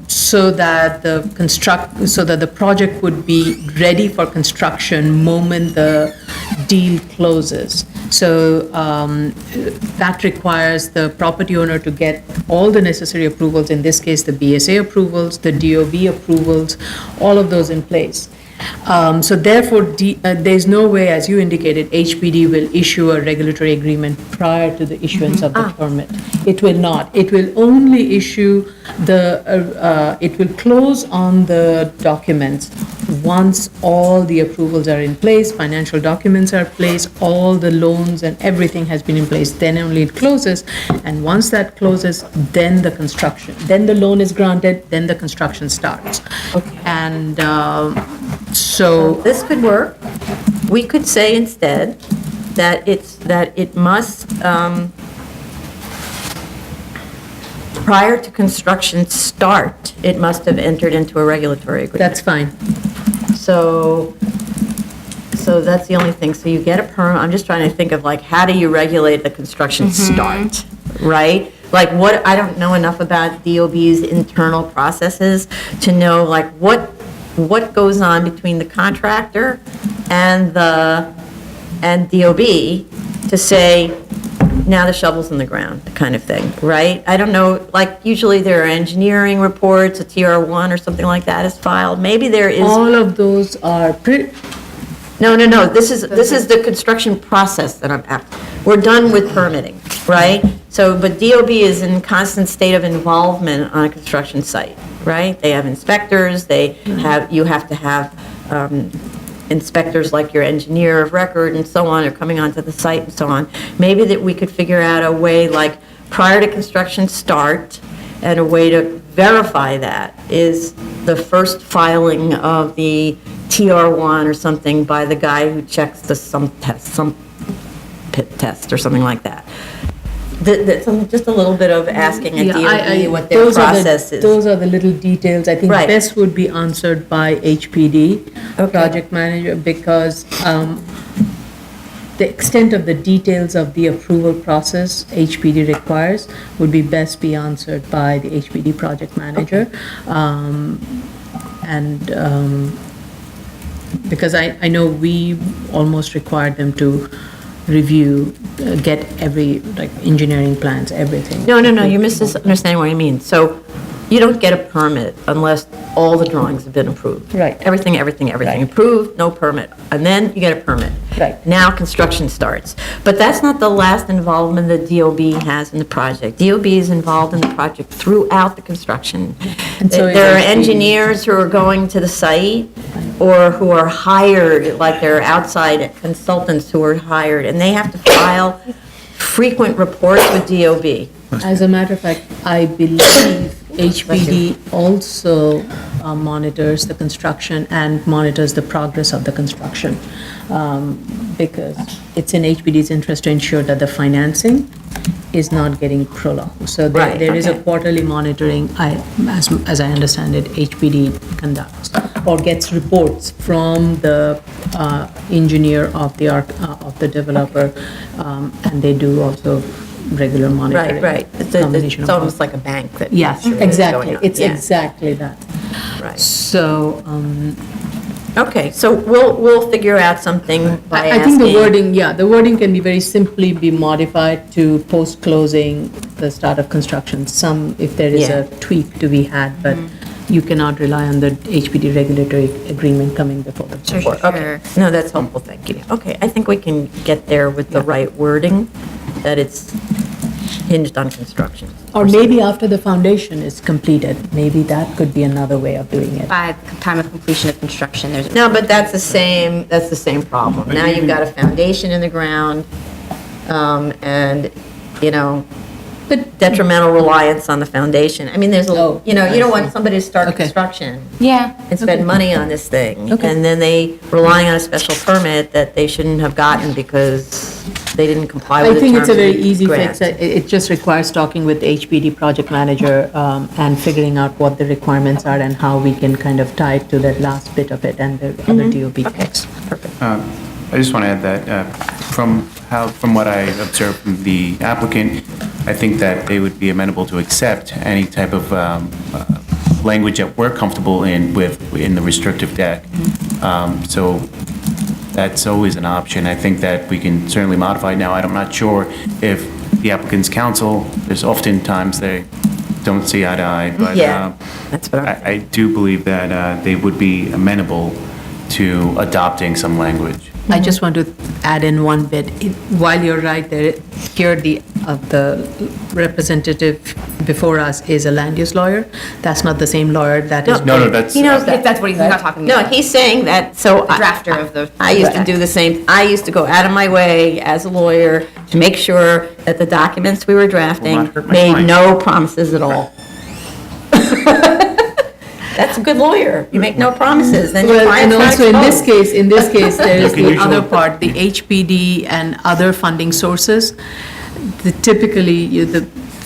so that the project would be ready for construction moment the deal closes. So that requires the property owner to get all the necessary approvals, in this case, the BSA approvals, the DOB approvals, all of those in place. So therefore, there's no way, as you indicated, HPD will issue a regulatory agreement prior to the issuance of the permit. It will not. It will only issue it will close on the documents once all the approvals are in place, financial documents are in place, all the loans and everything has been in place, then only it closes. And once that closes, then the loan is granted, then the construction starts. Okay. And so This could work. We could say instead that it must, prior to construction start, it must have entered into a regulatory agreement. that's fine. So that's the only thing. So you get a permit. I'm just trying to think of like, how do you regulate the construction start, right? Like what, I don't know enough about DOB's internal processes to know like what goes on between the contractor and DOB to say, now the shovel's in the ground, kind of thing, right? I don't know, like usually there are engineering reports, a TR1 or something like that is filed. Maybe there is. All of those are No, this is the construction process that I'm at. We're done with permitting, right? So, but DOB is in constant state of involvement on a construction site, right? They have inspectors, you have to have inspectors like your engineer of record and so on are coming onto the site and so on. Maybe that we could figure out a way like prior to construction start, and a way to verify that is the first filing of the TR1 or something by the guy who checks the some pit test or something like that. Just a little bit of asking at DOB what their process is. Those are the little details. I think Right. best would be answered by HPD, Okay. project manager, because the extent of the details of the approval process HPD requires would be best be answered by the HPD project manager. Because I know we almost required them to review, get every, like, engineering plans, everything. No, you're misunderstanding what I mean. So you don't get a permit unless all the drawings have been approved. Right. Everything approved, no permit. And then you get a permit. Right. Now construction starts. But that's not the last involvement that DOB has in the project. DOB is involved in the project throughout the construction. And so There are is HPD. engineers who are going to the site or who are hired, like they're outside consultants who are hired, and they have to file frequent reports with DOB. As a matter of fact, I believe HPD also monitors the construction and monitors the progress of the construction, because it's in HPD's interest to ensure that the financing is not getting prolonged. So Right, there is a okay. quarterly monitoring, as I understand it, HPD conducts or gets reports from the engineer of the developer, and they do also regular monitoring. Right. Combination It's of almost both. like a bank that. Yes, makes sure what's exactly. going on. It's Yeah. exactly that. Right. So, Okay, so we'll figure out something by I think the asking. the wording can be very simply be modified to post-closing the start of construction. Some, if there is Yeah. a tweak to be had, but you cannot rely on the HPD regulatory agreement coming before the board. Okay, no, that's helpful, thank you. Okay, I think we can get there with the right wording, that it's hinged on construction. Or maybe after the foundation is completed, maybe that could be another way of doing it. By the time of completion of construction, there's. No, but that's the same problem. Now you've got a foundation in the ground, and, you know, detrimental reliance on the foundation. I mean, there's, Oh, you don't want somebody to start Okay. construction Yeah. and spend money on this thing. Okay. And then they relying on a special permit that they shouldn't have gotten because they didn't comply with I the think terms it's a of very the easy grant. fix. It just requires talking with the HPD project manager and figuring out what the requirements are and how we can kind of tie it to that last bit of it and the other DOB things. I just want to add that from what I observed from the applicant, I think that they would be amenable to accept any type of language that we're comfortable in the restrictive deck. So that's always an option. I think that we can certainly modify it now. I'm not sure if the applicant's counsel, there's oftentimes they don't see eye to eye, but Yeah, that's what I'm I do believe that they would be amenable to adopting some language. I just want to add in one bit. While you're right there, here the representative before us is a land use lawyer. That's not the same lawyer that is. No, that's. He knows that. If that's what he's not talking No, about. he's saying that, so. The drafter of the. I used to do the same, I used to go out of my way as a lawyer to make sure that the documents we were drafting Will not hurt my made client. no promises at all. That's a good lawyer. You make no promises, then your Well, and client's not also exposed. in this case, there is You can the usually- other part, the HPD and other funding sources. Typically,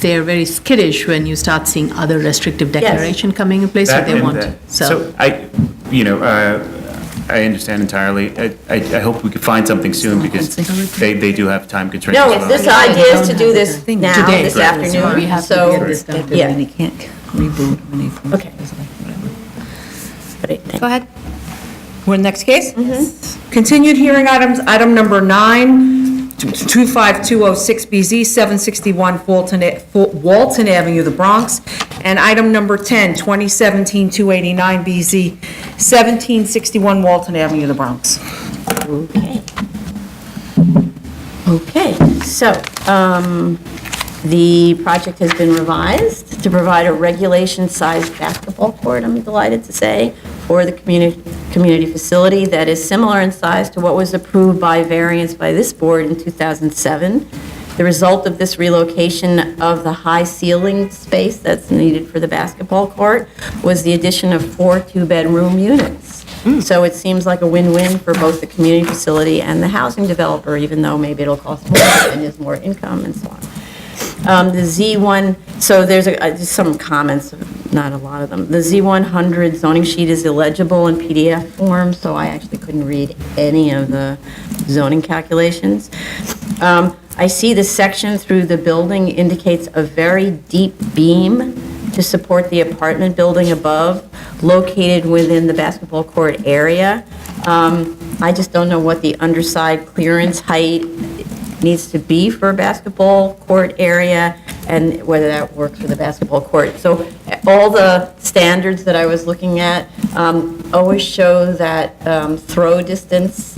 they're very skittish when you start seeing other restrictive declaration coming in place, so That they and want, that. so. I understand entirely. I hope we could find something soon because they do have time constraints No, as it's well. this idea is to do this now, Today. this We afternoon, have to so, get this done. yeah. They can't reboot when they. Okay. Great, thank Go ahead. We're in the next case? Continued hearing items, item number 9, 25206BZ, 761 Walton Avenue, the Bronx, and item number 10, 2017-289BZ, 1761 Walton Avenue, the Bronx. Okay. Okay, so, the project has been revised to provide a regulation-sized basketball court, I'm delighted to say, for the community facility that is similar in size to what was approved by variance by this board in 2007. The result of this relocation of the high ceiling space that's needed for the basketball court was the addition of 4 two-bedroom units. So it seems like a win-win for both the community facility and the housing developer, even though maybe it'll cost more and there's more income and so on. The Z1, so there's just some comments, not a lot of them. The Z100 zoning sheet is illegible in PDF form, so I actually couldn't read any of the zoning calculations. I see the section through the building indicates a very deep beam to support the apartment building above, located within the basketball court area. I just don't know what the underside clearance height needs to be for a basketball court area and whether that works for the basketball court. So all the standards that I was looking at always show that throw distance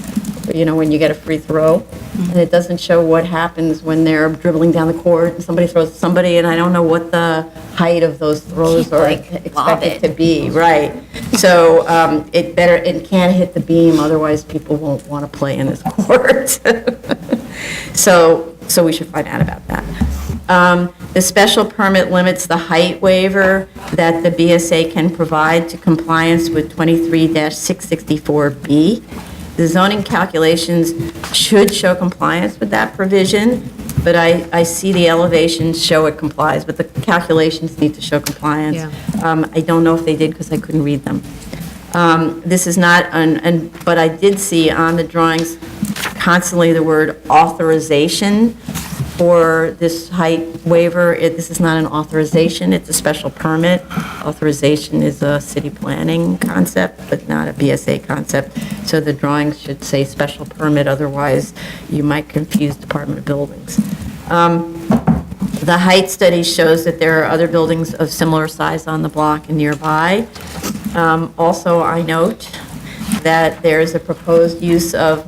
when you get a free throw, and it doesn't show what happens when they're dribbling down the court and somebody throws somebody, and I don't know what the height of those throws are expected to be, right? So it can't hit the beam, otherwise people won't want to play in this court. So we should find out about that. The special permit limits the height waiver that the BSA can provide to compliance with 23-664B. The zoning calculations should show compliance with that provision, but I see the elevations show it complies, but the calculations need to show compliance. Yeah. I don't know if they did because I couldn't read them. This is not, but I did see on the drawings constantly the word authorization for this height waiver. This is not an authorization, it's a special permit. Authorization is a city planning concept, but not a BSA concept. So the drawings should say special permit, otherwise you might confuse Department of Buildings. The height study shows that there are other buildings of similar size on the block and nearby. Also, I note that there is a proposed use of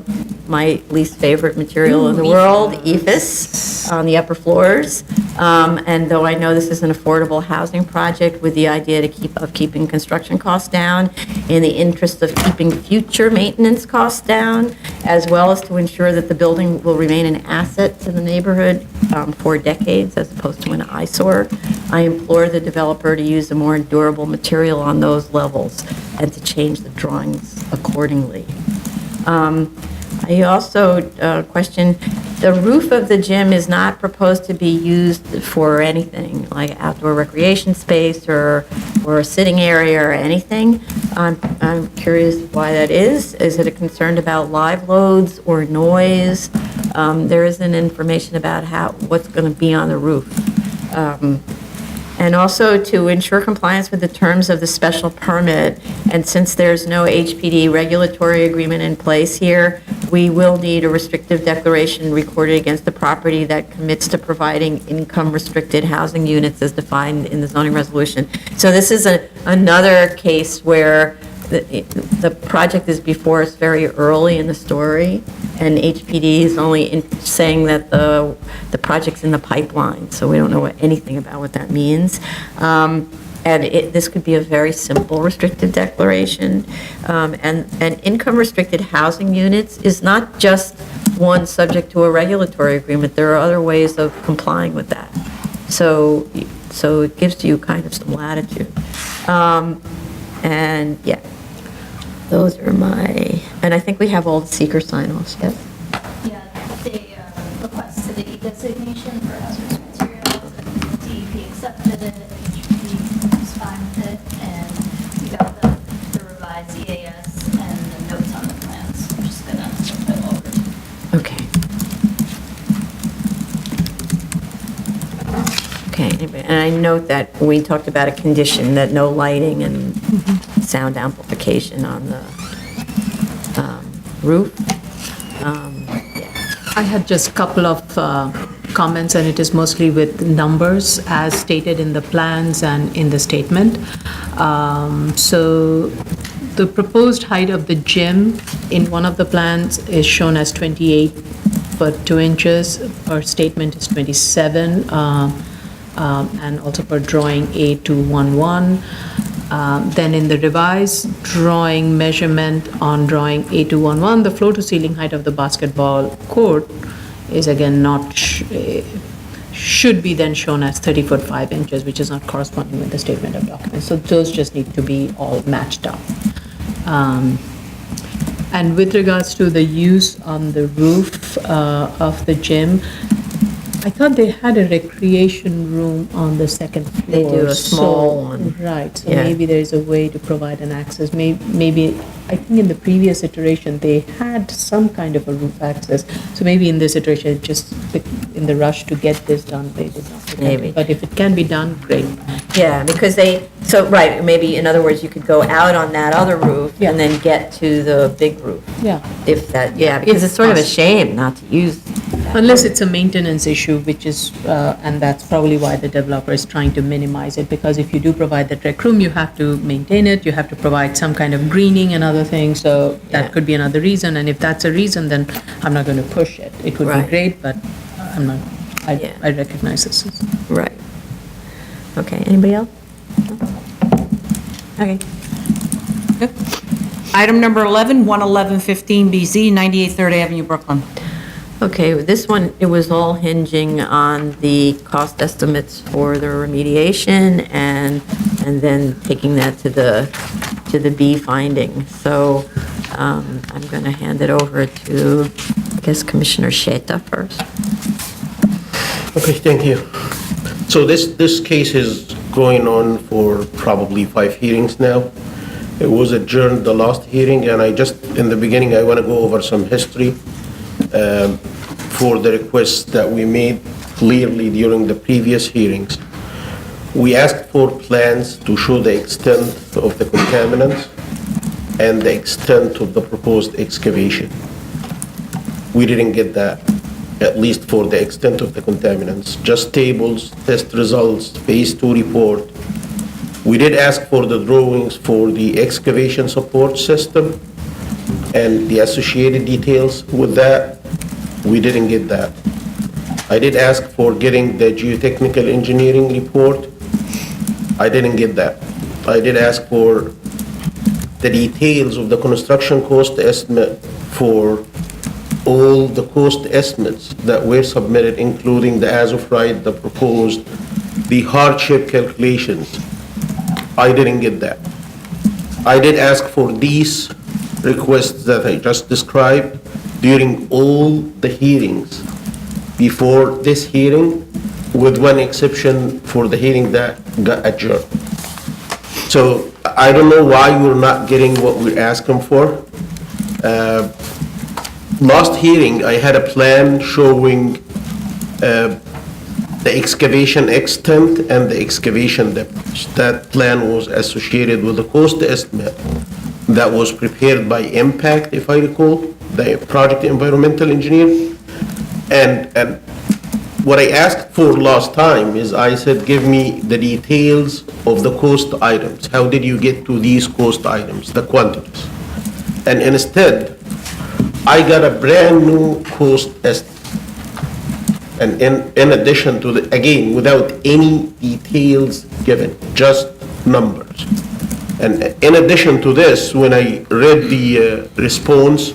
my least favorite material in the world, EFS, on the upper floors. And though I know this is an affordable housing project with the idea of keeping construction costs down, in the interest of keeping future maintenance costs down, as well as to ensure that the building will remain an asset to the neighborhood for decades as opposed to an eyesore, I implore the developer to use a more durable material on those levels and to change the drawings accordingly. I also question, the roof of the gym is not proposed to be used for anything, like outdoor recreation space or a sitting area or anything. I'm curious why that is. Is it a concern about live loads or noise? There isn't information about what's going to be on the roof. And also to ensure compliance with the terms of the special permit, and since there's no HPD regulatory agreement in place here, we will need a restrictive declaration recorded against the property that commits to providing income-restricted housing units as defined in the zoning resolution. So this is another case where the project is before us very early in the story, and HPD is only saying that the project's in the pipeline, so we don't know anything about what that means. And this could be a very simple restrictive declaration. And income-restricted housing units is not just one subject to a regulatory agreement. There are other ways of complying with that. So it gives you kind of some latitude. And yeah, those are and I think we have all the seeker sign-offs, yes? Yeah, they requested the designation for hazardous materials, and DEP accepted it, HPD was fine with it, and we got the revised EAS and the notes on the plans. I'm just gonna flip them over. Okay, and I note that we talked about a condition that no lighting and sound amplification on the roof. I had just a couple of comments, and it is mostly with numbers as stated in the plans and in the statement. So the proposed height of the gym in one of the plans is shown as 28 foot 2 inches. Our statement is 27, and also per drawing A211. Then in the revised drawing measurement on drawing A211, the floor-to-ceiling height of the basketball court is again not, should be then shown as 30 foot 5 inches, which is not corresponding with the statement of documents. So those just need to be all matched up. And with regards to the use on the roof of the gym, I thought they had a recreation room on the second floor. They do, a small one. Right, so Yeah. maybe there is a way to provide an access. Maybe, I think in the previous iteration, they had some kind of a roof access. So maybe in this iteration, just in the rush to get this done, they did not. do that. Maybe. But if it can be done, great. Yeah, because right, maybe, in other words, you could go out on that other roof and then get to the big roof. Yeah. If that, yeah, because it's sort of a shame not to use Unless it's a maintenance issue, which is, and that's probably why the developer is trying to minimize it, because if you do provide the rec room, you have to maintain it, you have to provide some kind of greening and other things, so that could be another reason, and if that's a reason, then I'm not going to push it. It would be Right. great, but I'm not, Yeah. I recognize this is. Right. Okay, anybody else? No? Okay. Item number 11, 11115 BZ, 98 3rd Avenue, Brooklyn. Okay, with this one, it was all hinging on the cost estimates for the remediation and then taking that to the B finding. So I'm going to hand it over to, I guess, Commissioner Sheta first. Okay, thank you. So this case is going on for probably 5 hearings now. It was adjourned the last hearing, and in the beginning, I want to go over some history for the requests that we made clearly during the previous hearings. We asked for plans to show the extent of the contaminants and the extent of the proposed excavation. We didn't get that, at least for the extent of the contaminants, just tables, test results, phase 2 report. We did ask for the drawings for the excavation support system and the associated details with that. We didn't get that. I did ask for getting the geotechnical engineering report. I didn't get that. I did ask for the details of the construction cost estimate for all the cost estimates that were submitted, including the as-of-right, the proposed, the hardship calculations. I didn't get that. I did ask for these requests that I just described during all the hearings before this hearing, with one exception for the hearing that got adjourned. So I don't know why we're not getting what we're asking for. Last hearing, I had a plan showing the excavation extent and the excavation depth. That plan was associated with the cost estimate that was prepared by Impact, if I recall, the project environmental engineer. And what I asked for last time is I said, give me the details of the cost items. How did you get to these cost items, the quantities? And instead, I got a brand new cost estimate. And in addition to the, again, without any details given, just numbers. And in addition to this, when I read the response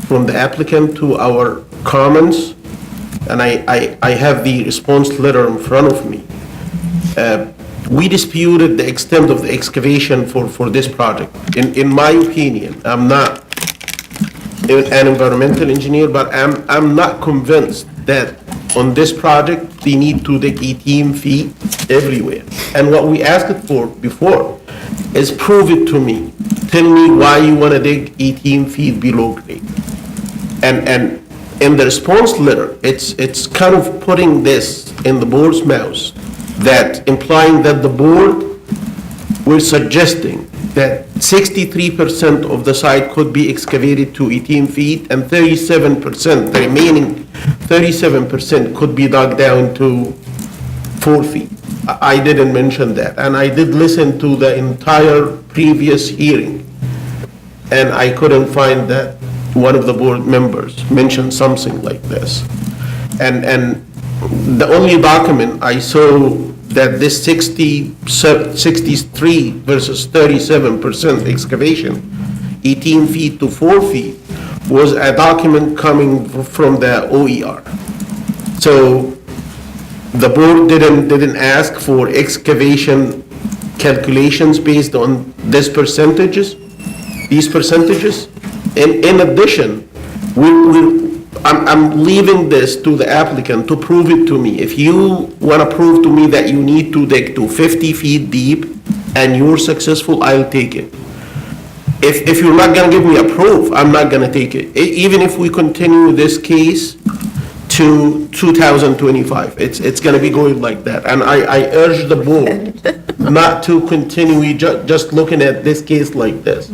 from the applicant to our comments, and I have the response letter in front of me, we disputed the extent of the excavation for this project. In my opinion, I'm not an environmental engineer, but I'm not convinced that on this project, they need to dig 18 feet everywhere. And what we asked for before is prove it to me. Tell me why you want to dig 18 feet below grade. And in the response letter, it's kind of putting this in the board's mouth, that implying that the board were suggesting that 63% of the site could be excavated to 18 feet and 37%, the remaining 37% could be dug down to 4 feet. I didn't mention that. And I did listen to the entire previous hearing, and I couldn't find that one of the board members mentioned something like this. And the only document I saw that this 63 versus 37% excavation, 18 feet to 4 feet, was a document coming from the OER. So the board didn't ask for excavation calculations based on these percentages. In addition, I'm leaving this to the applicant to prove it to me. If you want to prove to me that you need to dig to 50 feet deep and you're successful, I'll take it. If you're not going to give me a proof, I'm not going to take it. Even if we continue this case to 2025, it's going to be going like that. And I urge the board not to continue just looking at this case like this.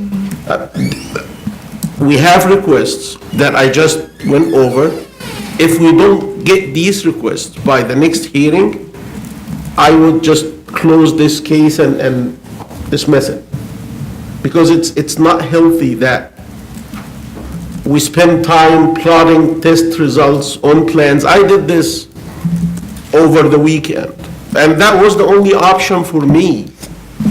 We have requests that I just went over. if we don't get these requests by the next hearing, I would just close this case and dismiss it. Because it's not healthy that we spend time plotting test results on plans. I did this over the weekend, and that was the only option for me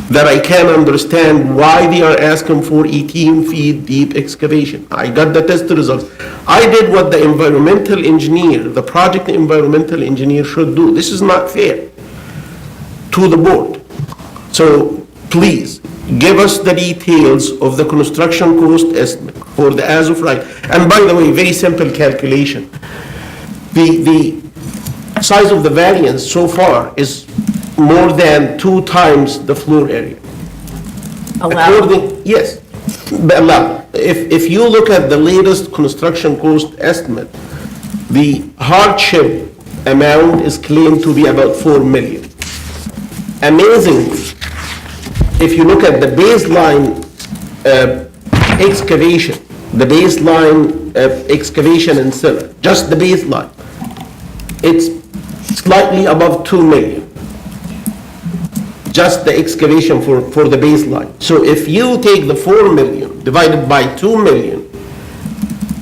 that I can understand why they are asking for 18 feet deep excavation. I got the test results. I did what the environmental engineer, the project environmental engineer should do. This is not fair to the board. So please, give us the details of the construction cost estimate for the as of right. And by the way, very simple calculation. The size of the variance so far is more than 2 times the floor area. Allowed. Yes, allowed. If you look at the latest construction cost estimate, the hardship amount is claimed to be about 4 million. Amazingly, if you look at the baseline excavation, excavation and cellar, just the baseline, it's slightly above 2 million. Just the excavation for the baseline. So if you take the 4 million divided by 2 million,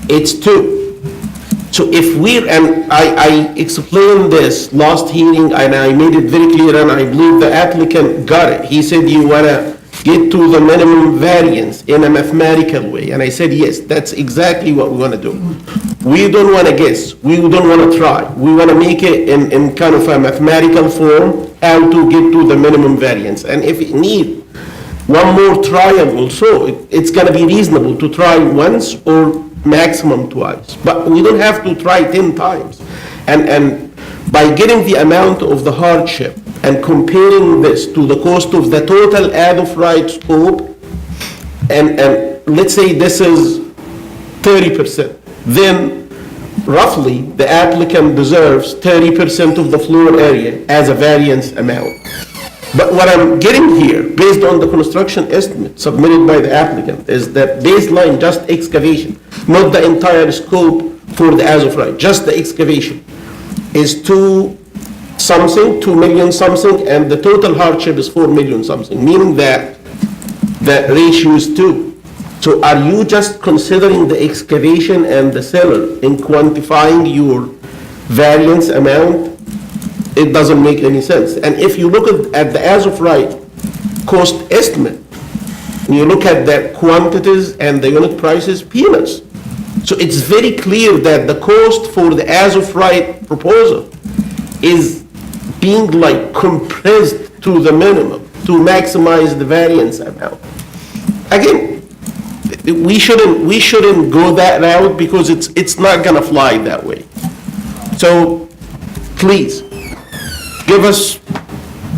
it's 2. So if and I explained this last hearing and I made it very clear, and I believe the applicant got it. He said, you wanna get to the minimum variance in a mathematical way. And I said, yes, that's exactly what we wanna do. We don't wanna guess, we don't wanna try. We wanna make it in kind of a mathematical form, how to get to the minimum variance. And if it need one more trial also, it's gonna be reasonable to try once or maximum twice. But we don't have to try 10 times. And by getting the amount of the hardship and comparing this to the cost of the total as-of-right scope, and let's say this is 30%, then roughly the applicant deserves 30% of the floor area as a variance amount. But what I'm getting here, based on the construction estimate submitted by the applicant, is that baseline just excavation, not the entire scope for the as-of-right, just the excavation, is 2 million something, and the total hardship is 4 million something, meaning that the ratio is 2. So are you just considering the excavation and the cellar in quantifying your variance amount? It doesn't make any sense. And if you look at the as-of-right cost estimate, you look at the quantities and the unit prices, peanuts. So it's very clear that the cost for the as-of-right proposal is being like compressed to the minimum to maximize the variance amount. Again, we shouldn't go that route because it's not gonna fly that way. So please, give us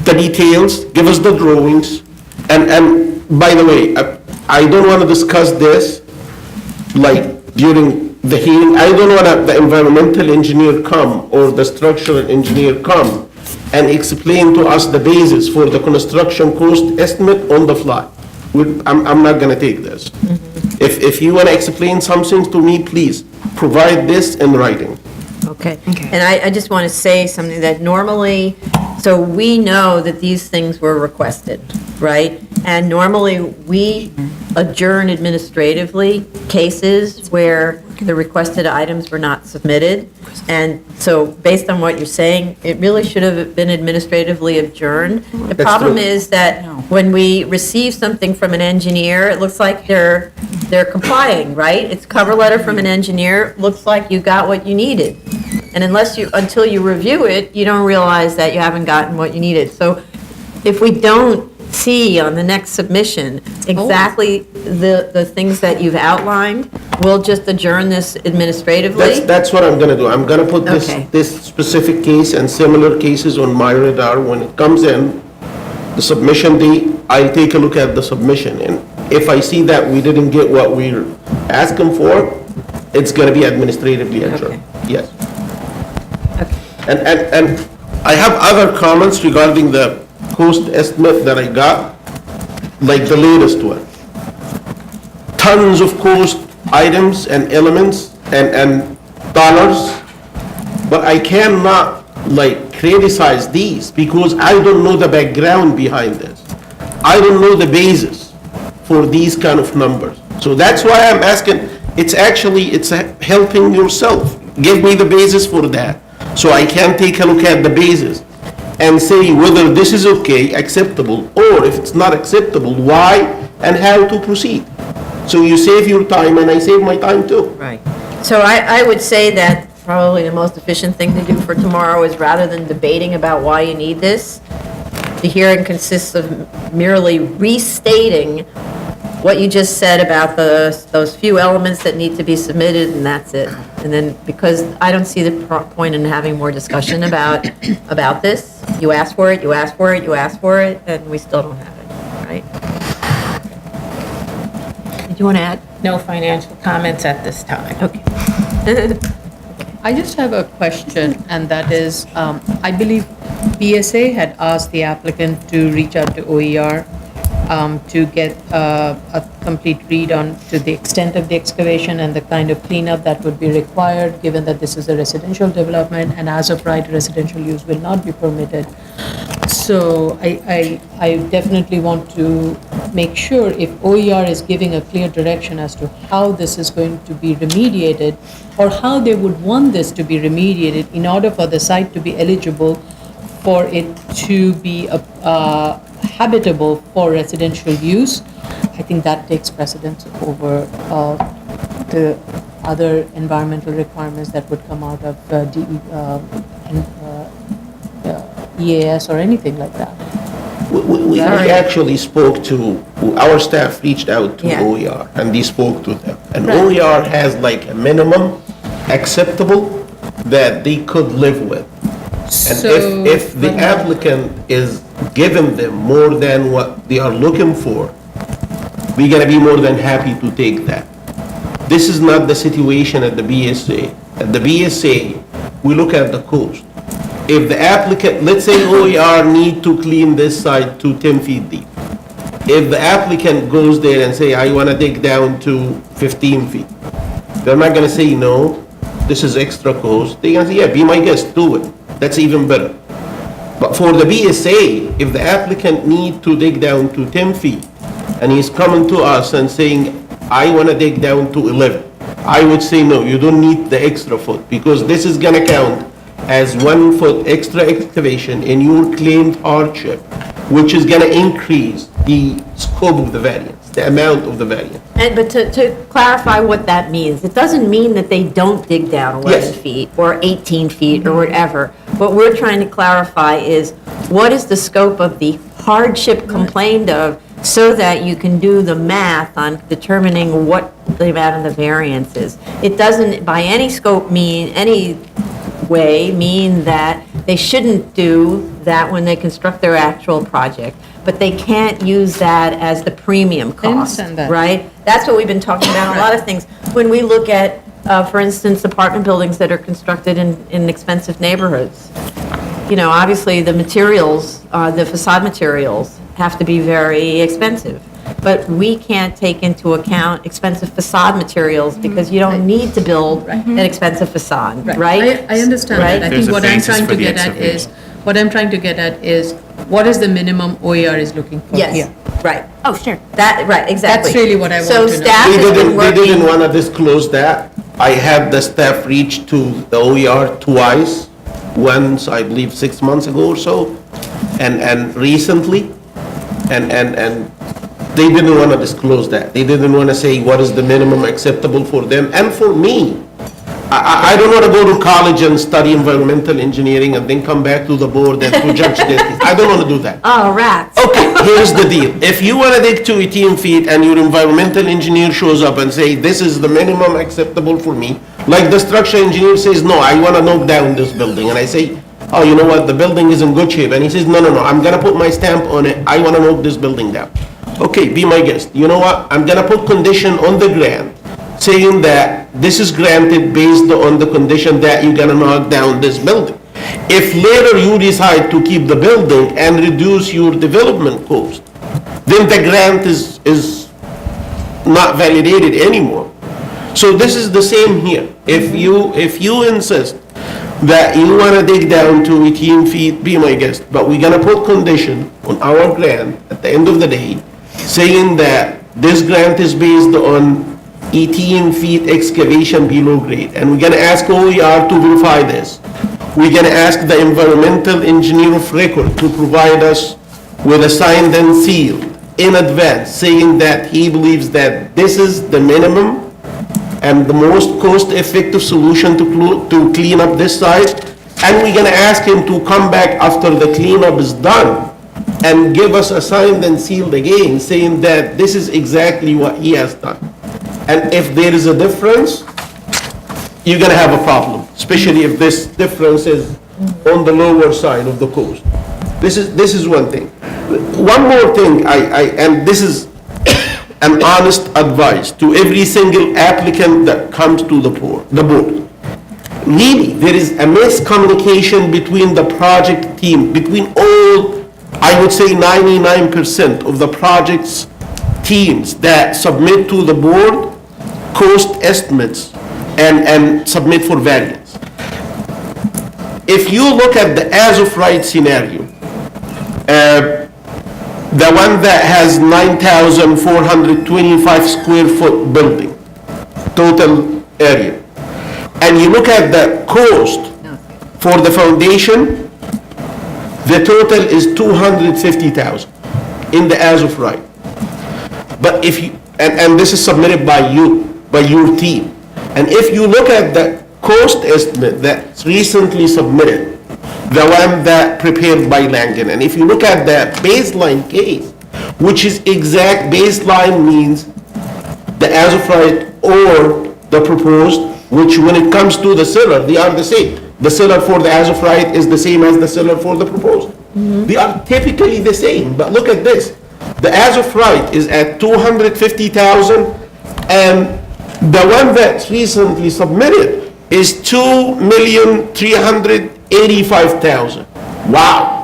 the details, give us the drawings, and by the way, I don't want to discuss this like during the hearing. I don't want the environmental engineer come or the structural engineer come and explain to us the basis for the construction cost estimate on the fly. I'm not gonna take this. If you want to explain something to me, please provide this in writing. Okay. And I just want to say something that normally, so we know that these things were requested, right? And normally, we adjourn administratively cases where the requested items were not submitted. And so, based on what you're saying, it really should have been administratively adjourned. The problem is that when we receive something from an engineer, it looks like they're complying, right? It's a cover letter from an engineer, looks like you got what you needed. And until you review it, you don't realize that you haven't gotten what you needed. So if we don't see on the next submission exactly the things that you've outlined, we'll just adjourn this administratively. That's what I'm gonna do. I'm gonna put Okay. this specific case and similar cases on my radar. When it comes in, the submission date, I'll take a look at the submission. And if I see that we didn't get what we're asking for, it's gonna be administratively adjourned. Yes. And I have other comments regarding the cost estimate that I got, like the latest one. Tons of cost items and elements and dollars but I cannot like criticize these because I don't know the background behind this. I don't know the basis for these kind of numbers. So that's why I'm asking, it's helping yourself. Give me the basis for that, so I can take a look at the basis and say whether this is okay, acceptable, or if it's not acceptable, why and how to proceed. So you save your time and I save my time too. Right. So I would say that probably the most efficient thing to do for tomorrow is, rather than debating about why you need this, the hearing consists of merely restating what you just said about those few elements that need to be submitted, and that's it. And then, because I don't see the point in having more discussion about this, you asked for it, you asked for it, you asked for it, and we still don't have it, right? Did you want to add? No financial comments at this time. Okay. I just have a question, and that is, I believe BSA had asked the applicant to reach out to OER to get a complete read on to the extent of the excavation and the kind of cleanup that would be required, given that this is a residential development, and as of right, residential use will not be permitted. So I definitely want to make sure if OER is giving a clear direction as to how this is going to be remediated, or how they would want this to be remediated in order for the site to be eligible for it to be habitable for residential use. I think that takes precedence over the other environmental requirements that would come out of EAS or anything like that. We actually spoke to, our staff reached out to Yeah. OER and they spoke to them. And OER has like a minimum acceptable that they could live with. And if the applicant is giving them more than what they are looking for, we're gonna be more than happy to take that. This is not the situation at the BSA. At the BSA, we look at the cost. If the applicant, let's say OER need to clean this site to 10 feet deep. If the applicant goes there and say, I wanna dig down to 15 feet, they're not gonna say, no, this is extra cost. They're gonna say, yeah, be my guest, do it. That's even better. But for the BSA, if the applicant need to dig down to 10 feet, and he's coming to us and saying, I wanna dig down to 11, I would say, no, you don't need the extra foot, because this is gonna count as 1 foot extra excavation in your claimed hardship, which is gonna increase the scope of the variance, the amount of the variance. But to clarify what that means, it doesn't mean that they don't dig down 11 Yes. feet or 18 feet or whatever. What we're trying to clarify is, what is the scope of the hardship complained of, so that you can do the math on determining what the amount of the variance is. It doesn't by any scope mean that they shouldn't do that when they construct their actual project, but they can't use that as the premium cost. understand that. Right? That's what we've been talking about on a lot of things. When we look at, for instance, apartment buildings that are constructed in expensive neighborhoods, you know, obviously the materials, the facade materials have to be very expensive. But we can't take into account expensive facade materials, because you don't need to build an expensive facade, right? I understand that. I There's think a what I'm basis trying for to the get at is, what is the minimum OER is looking for here? Yes, right. Oh, sure. That, right, exactly. That's really what I want to So know. staff They has been didn't working. want to disclose that. I had the staff reach to the OER twice, once, I believe, 6 months ago or so, and recently, and they didn't want to disclose that. They didn't want to say what is the minimum acceptable for them and for me. I don't want to go to college and study environmental engineering and then come back to the board and to judge this. I don't want to do that. Oh, rats. Okay, here's the deal. If you want to dig to 18 feet and your environmental engineer shows up and say, this is the minimum acceptable for me, like the structural engineer says, no, I want to knock down this building, and I say, oh, you know what, the building is in good shape, and he says, no, I'm going to put my stamp on it, I want to knock this building down. Okay, be my guest. You know what, I'm going to put condition on the grant saying that this is granted based on the condition that you're going to knock down this building. If later you decide to keep the building and reduce your development cost, then the grant is not validated anymore. So this is the same here. If you insist that you want to dig down to 18 feet, be my guest. But we're going to put condition on our grant at the end of the day, saying that this grant is based on 18 feet excavation below grade. And we're going to ask OER to verify this. We're going to ask the environmental engineer of record to provide us with a signed and sealed in advance, saying that he believes that this is the minimum and the most cost-effective solution to clean up this site. And we're gonna ask him to come back after the cleanup is done and give us a signed and sealed again, saying that this is exactly what he has done. And if there is a difference, you're gonna have a problem, especially if this difference is on the lower side of the coast. This is one thing. One more thing, and this is an honest advice to every single applicant that comes to the board. Really, there is a miscommunication between the project team, between all, I would say 99% of the project's teams that submit to the board cost estimates and submit for variance. If you look at the as-of-right scenario, the one that has 9,425 square foot building, total area, and you look at the cost for the foundation, the total is 250,000 in the as-of-right. But if you, and this is submitted by you, by your team, and if you look at the cost estimate that's recently submitted, the one that prepared by Langen, and if you look at the baseline case, which is exact baseline means the as-of-right or the proposed, which when it comes to the seller, they are the same. The seller for the as-of-right is the same as the seller for the proposed. They are typically the same, but look at this. The as-of-right is at 250,000, and the one that's recently submitted is 2,385,000. Wow.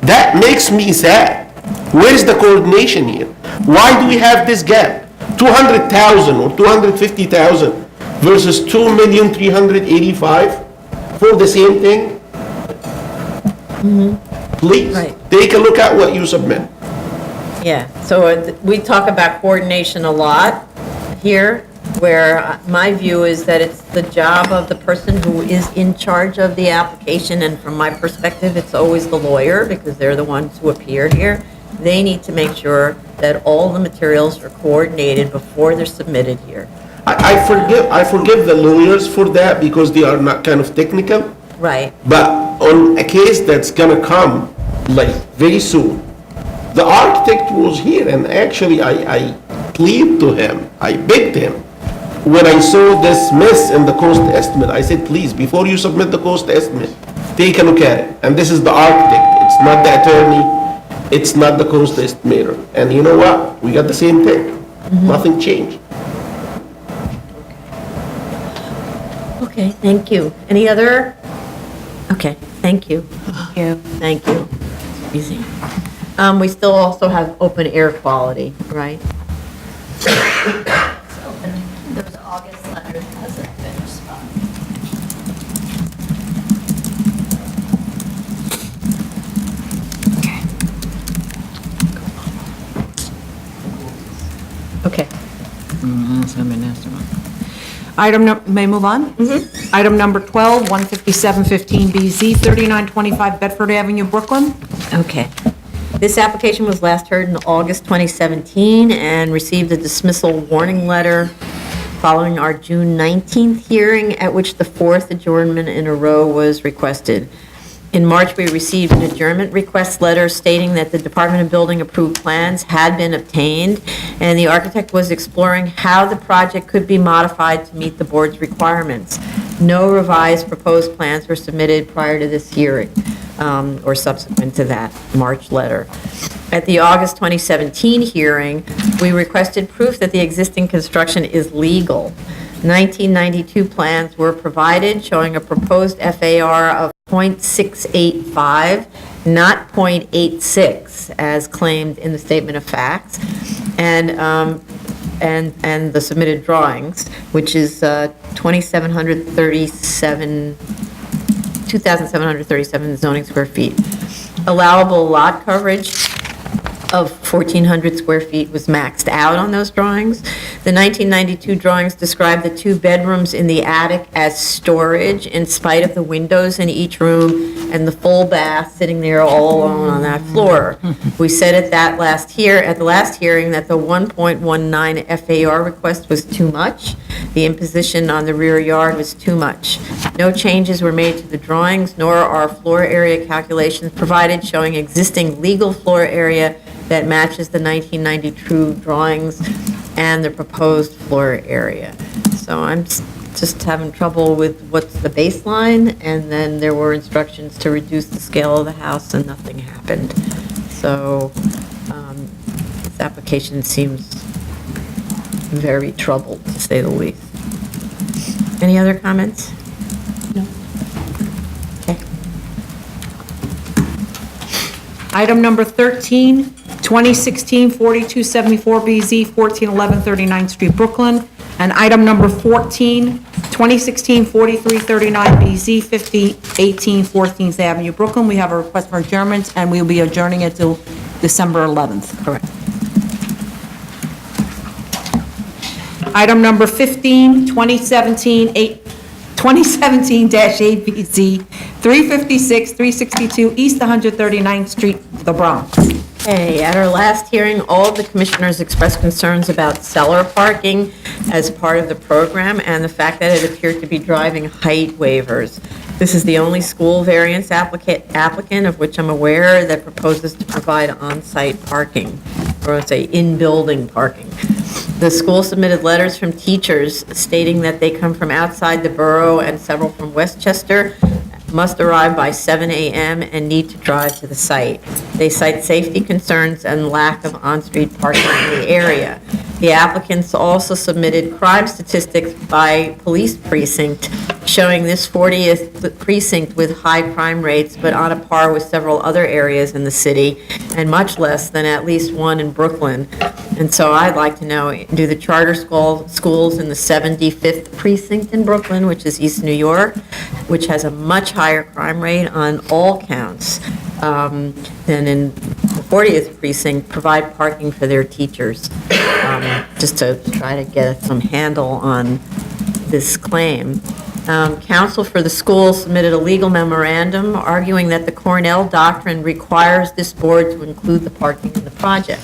That makes me sad. Where's the coordination here? Why do we have this gap? 200,000 or 250,000 versus 2,385,000 for the same thing? Please, Right. take a look at what you submit. Yeah, so we talk about coordination a lot here, where my view is that it's the job of the person who is in charge of the application, and from my perspective, it's always the lawyer, because they're the ones who appear here. They need to make sure that all the materials are coordinated before they're submitted here. I forgive the lawyers for that because they are not kind of technical. Right. But on a case that's gonna come like very soon, the architect was here, and actually I pleaded to him, I begged him. When I saw this mess in the cost estimate, I said, please, before you submit the cost estimate, take a look at it. And this is the architect, it's not the attorney, it's not the cost estimator. And you know what? We got the same thing. Nothing changed. Okay, thank you. Any other? Okay, thank you. Thank you. Easy. We still also have open air quality, right? It's open. There was an August letter that hasn't been responded. Okay. May I move on? Item number 12, 15715BZ, 3925 Bedford Avenue, Brooklyn. Okay. This application was last heard in August 2017 and received a dismissal warning letter following our June 19th hearing, at which the fourth adjournment in a row was requested. In March, we received an adjournment request letter stating that the Department of Building approved plans had been obtained, and the architect was exploring how the project could be modified to meet the board's requirements. No revised proposed plans were submitted prior to this hearing, or subsequent to that March letter. At the August 2017 hearing, we requested proof that the existing construction is legal. 1992 plans were provided showing a proposed FAR of .685, not .86, as claimed in the statement of facts. And and the submitted drawings, which is 2,737 zoning square feet. Allowable lot coverage of 1,400 square feet was maxed out on those drawings. The 1992 drawings describe the 2 bedrooms in the attic as storage in spite of the windows in each room and the full bath sitting there all alone on that floor. We said at the last hearing that the 1.19 FAR request was too much. The imposition on the rear yard was too much. No changes were made to the drawings, nor are floor area calculations provided showing existing legal floor area that matches the 1992 drawings and the proposed floor area. So I'm just having trouble with what's the baseline, and then there were instructions to reduce the scale of the house, and nothing happened. So this application seems very troubled, to say the least. Any other comments? No. Okay. Item number 13, 2016-4274BZ, 1411 39th Street, Brooklyn. And item number 14, 2016-4339BZ, 5018 14th Avenue, Brooklyn. We have a request for adjournment, and we will be adjourning it till December 11th. Correct. Item number 15, 2017-8BZ, 356, 362 East 139th Street, the Bronx. Okay, at our last hearing, all of the commissioners expressed concerns about cellar parking as part of the program and the fact that it appeared to be driving height waivers. This is the only school variance applicant of which I'm aware that proposes to provide on-site parking, or let's say in-building parking. The school submitted letters from teachers stating that they come from outside the borough and several from Westchester, must arrive by 7 a.m. and need to drive to the site. They cite safety concerns and lack of on-street parking in the area. The applicants also submitted crime statistics by police precinct showing this 40th precinct with high crime rates, but on a par with several other areas in the city, and much less than at least one in Brooklyn. And so I'd like to know, do the charter schools in the 75th precinct in Brooklyn, which is East New York, which has a much higher crime rate on all counts than in the 40th precinct, provide parking for their teachers, just to try to get some handle on this claim. Counsel for the school submitted a legal memorandum arguing that the Cornell Doctrine requires this board to include the parking in the project.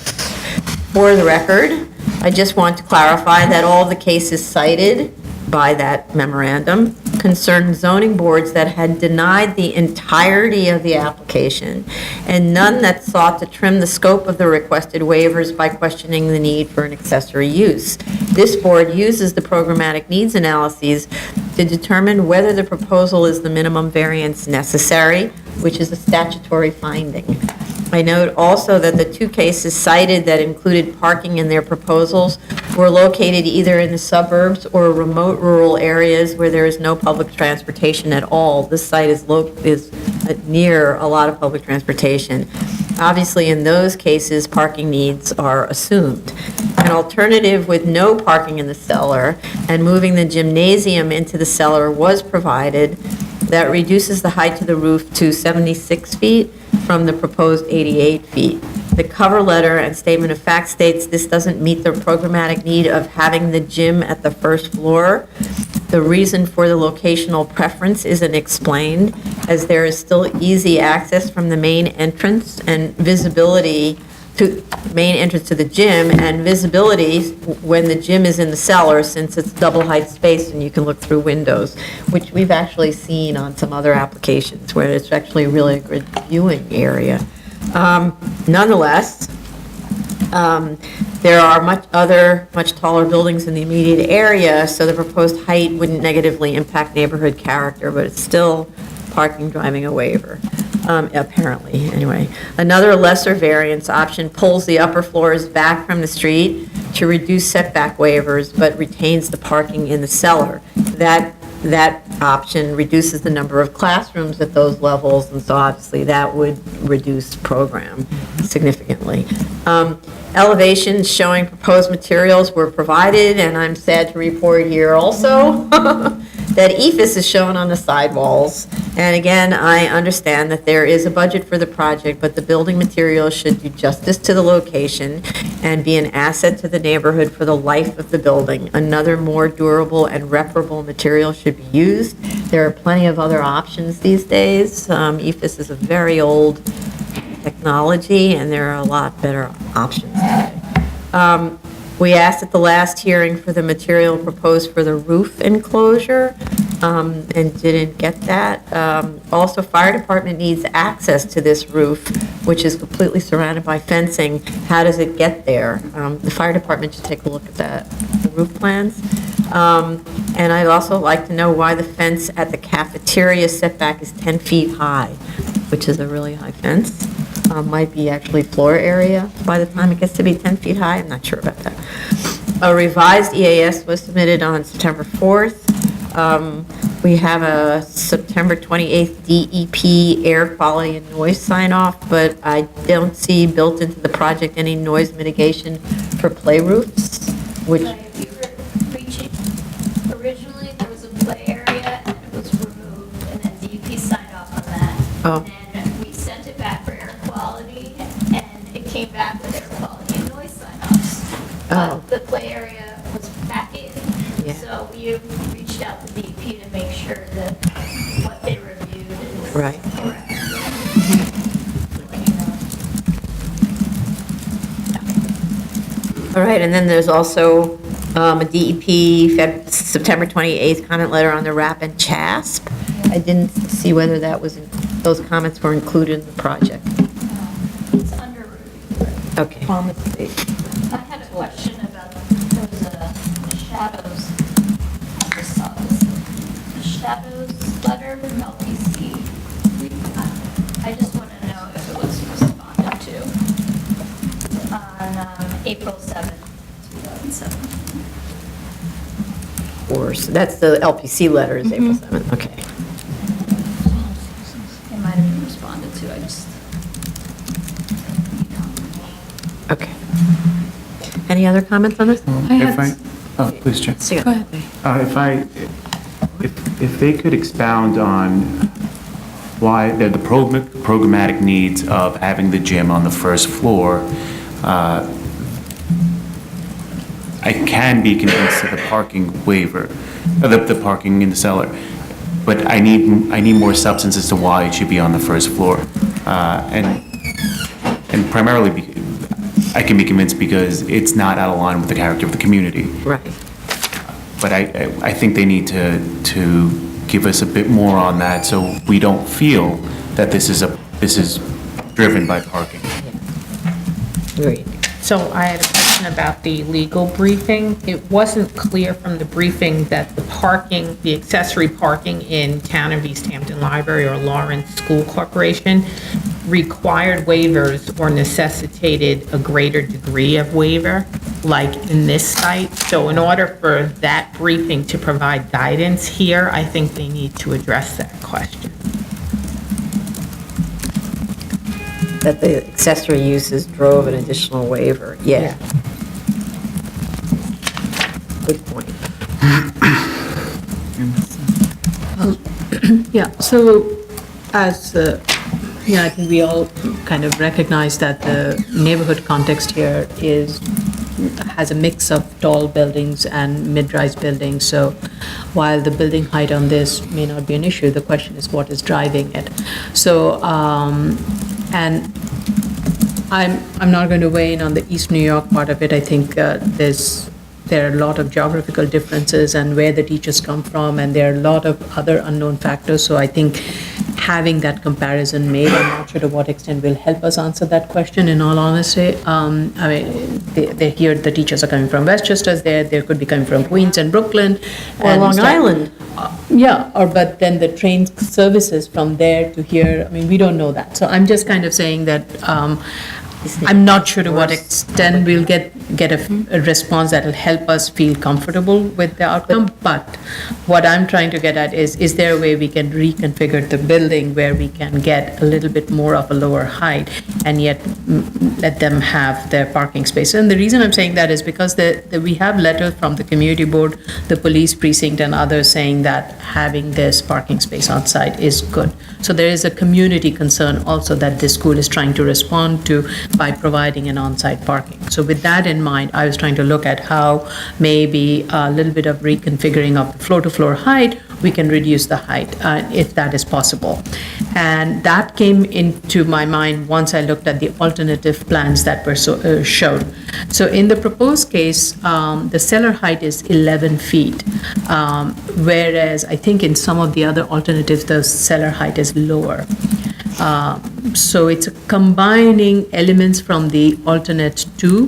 For the record, I just want to clarify that all the cases cited by that memorandum concerned zoning boards that had denied the entirety of the application, and none that sought to trim the scope of the requested waivers by questioning the need for an accessory use. This board uses the programmatic needs analyses to determine whether the proposal is the minimum variance necessary, which is a statutory finding. I note also that the 2 cases cited that included parking in their proposals were located either in the suburbs or remote rural areas where there is no public transportation at all. This site is near a lot of public transportation. Obviously, in those cases, parking needs are assumed. An alternative with no parking in the cellar and moving the gymnasium into the cellar was provided that reduces the height to the roof to 76 feet from the proposed 88 feet. The cover letter and statement of fact states this doesn't meet the programmatic need of having the gym at the first floor. The reason for the locational preference isn't explained, as there is still easy access from the main entrance and visibility to main entrance to the gym, and visibility when the gym is in the cellar, since it's double height space and you can look through windows, which we've actually seen on some other applications where it's actually really a good viewing area. Nonetheless, there are much taller buildings in the immediate area, so the proposed height wouldn't negatively impact neighborhood character, but it's still parking driving a waiver. Apparently, anyway. Another lesser variance option pulls the upper floors back from the street to reduce setback waivers, but retains the parking in the cellar. That option reduces the number of classrooms at those levels, and so obviously that would reduce program significantly. Elevations showing proposed materials were provided, and I'm sad to report here also that EFS is shown on the sidewalls. And again, I understand that there is a budget for the project, but the building materials should do justice to the location and be an asset to the neighborhood for the life of the building. Another more durable and reparable material should be used. There are plenty of other options these days. EFS is a very old technology, and there are a lot better options today. We asked at the last hearing for the material proposed for the roof enclosure, and didn't get that. Also, fire department needs access to this roof, which is completely surrounded by fencing. How does it get there? The fire department should take a look at the roof plans. And I'd also like to know why the fence at the cafeteria setback is 10 feet high, which is a really high fence. Might be actually floor area by the time it gets to be 10 feet high. I'm not sure about that. A revised EAS was submitted on September 4th. We have a September 28th DEP air quality and noise sign-off, but I don't see built into the project any noise mitigation for play roofs, which, If you were reaching, originally there was a play area and it was removed, and then DEP signed off on that. Oh. And then we sent it back for air quality, and it came back with air quality and noise sign-offs. Oh. But the play area was back in. Yeah. So we reached out to DEP to make sure that what they reviewed is Right. correct. all right, and then there's also a DEP September 28th comment letter on the RAP and CHASP. I didn't see whether that was, those comments were included in the project. It's under review. Okay. I had a question about, there was a shadows, I just saw this, the shadows letter from LPC. I just want to know if it was responded to on April 7th, 2007. Or, so that's the LPC letter is April 7th, okay. It might have been responded to, I just, Okay. Any other comments on this? Please, Chair. Go ahead. If they could expound on why the programmatic needs of having the gym on the first floor, I can be convinced of the parking waiver, the parking in the cellar, but I need more substance as to why it should be on the first floor, and primarily I can be convinced because it's not out of line with the character of the community. Right. But I think they need to give us a bit more on that so we don't feel that this is driven by parking. Agreed. So I had a question about the legal briefing. It wasn't clear from the briefing that the parking, the accessory parking in Town of East Hampton Library or Lawrence School Corporation required waivers or necessitated a greater degree of waiver, like in this site. So in order for that briefing to provide guidance here, I think they need to address that question. That the accessory uses drove an additional waiver, yeah. Good point. Yeah, so as, I think we all kind of recognize that the neighborhood context here has a mix of tall buildings and mid-rise buildings. So while the building height on this may not be an issue, the question is what is driving it. So, and I'm not going to weigh in on the East New York part of it. I think there are a lot of geographical differences and where the teachers come from, and there are a lot of other unknown factors. So I think having that comparison made, I'm not sure to what extent will help us answer that question, in all honesty. I mean, they hear the teachers are coming from Westchester, there could be coming from Queens and Brooklyn. Or and Long stuff. Island. Yeah, but then the train services from there to here, I mean, we don't know that. So I'm just kind of saying that I'm not sure to what extent we'll get a response that'll help us feel comfortable with the outcome, but what I'm trying to get at is there a way we can reconfigure the building where we can get a little bit more of a lower height and yet let them have their parking space? And the reason I'm saying that is because we have letters from the community board, the police precinct, and others saying that having this parking space on site is good. So there is a community concern also that this school is trying to respond to by providing an on-site parking. So with that in mind, I was trying to look at how maybe a little bit of reconfiguring of the floor-to-floor height, we can reduce the height, if that is possible. And that came into my mind once I looked at the alternative plans that were showed. So in the proposed case, the cellar height is 11 feet, whereas I think in some of the other alternatives, the cellar height is lower. So it's combining elements from the alternate two,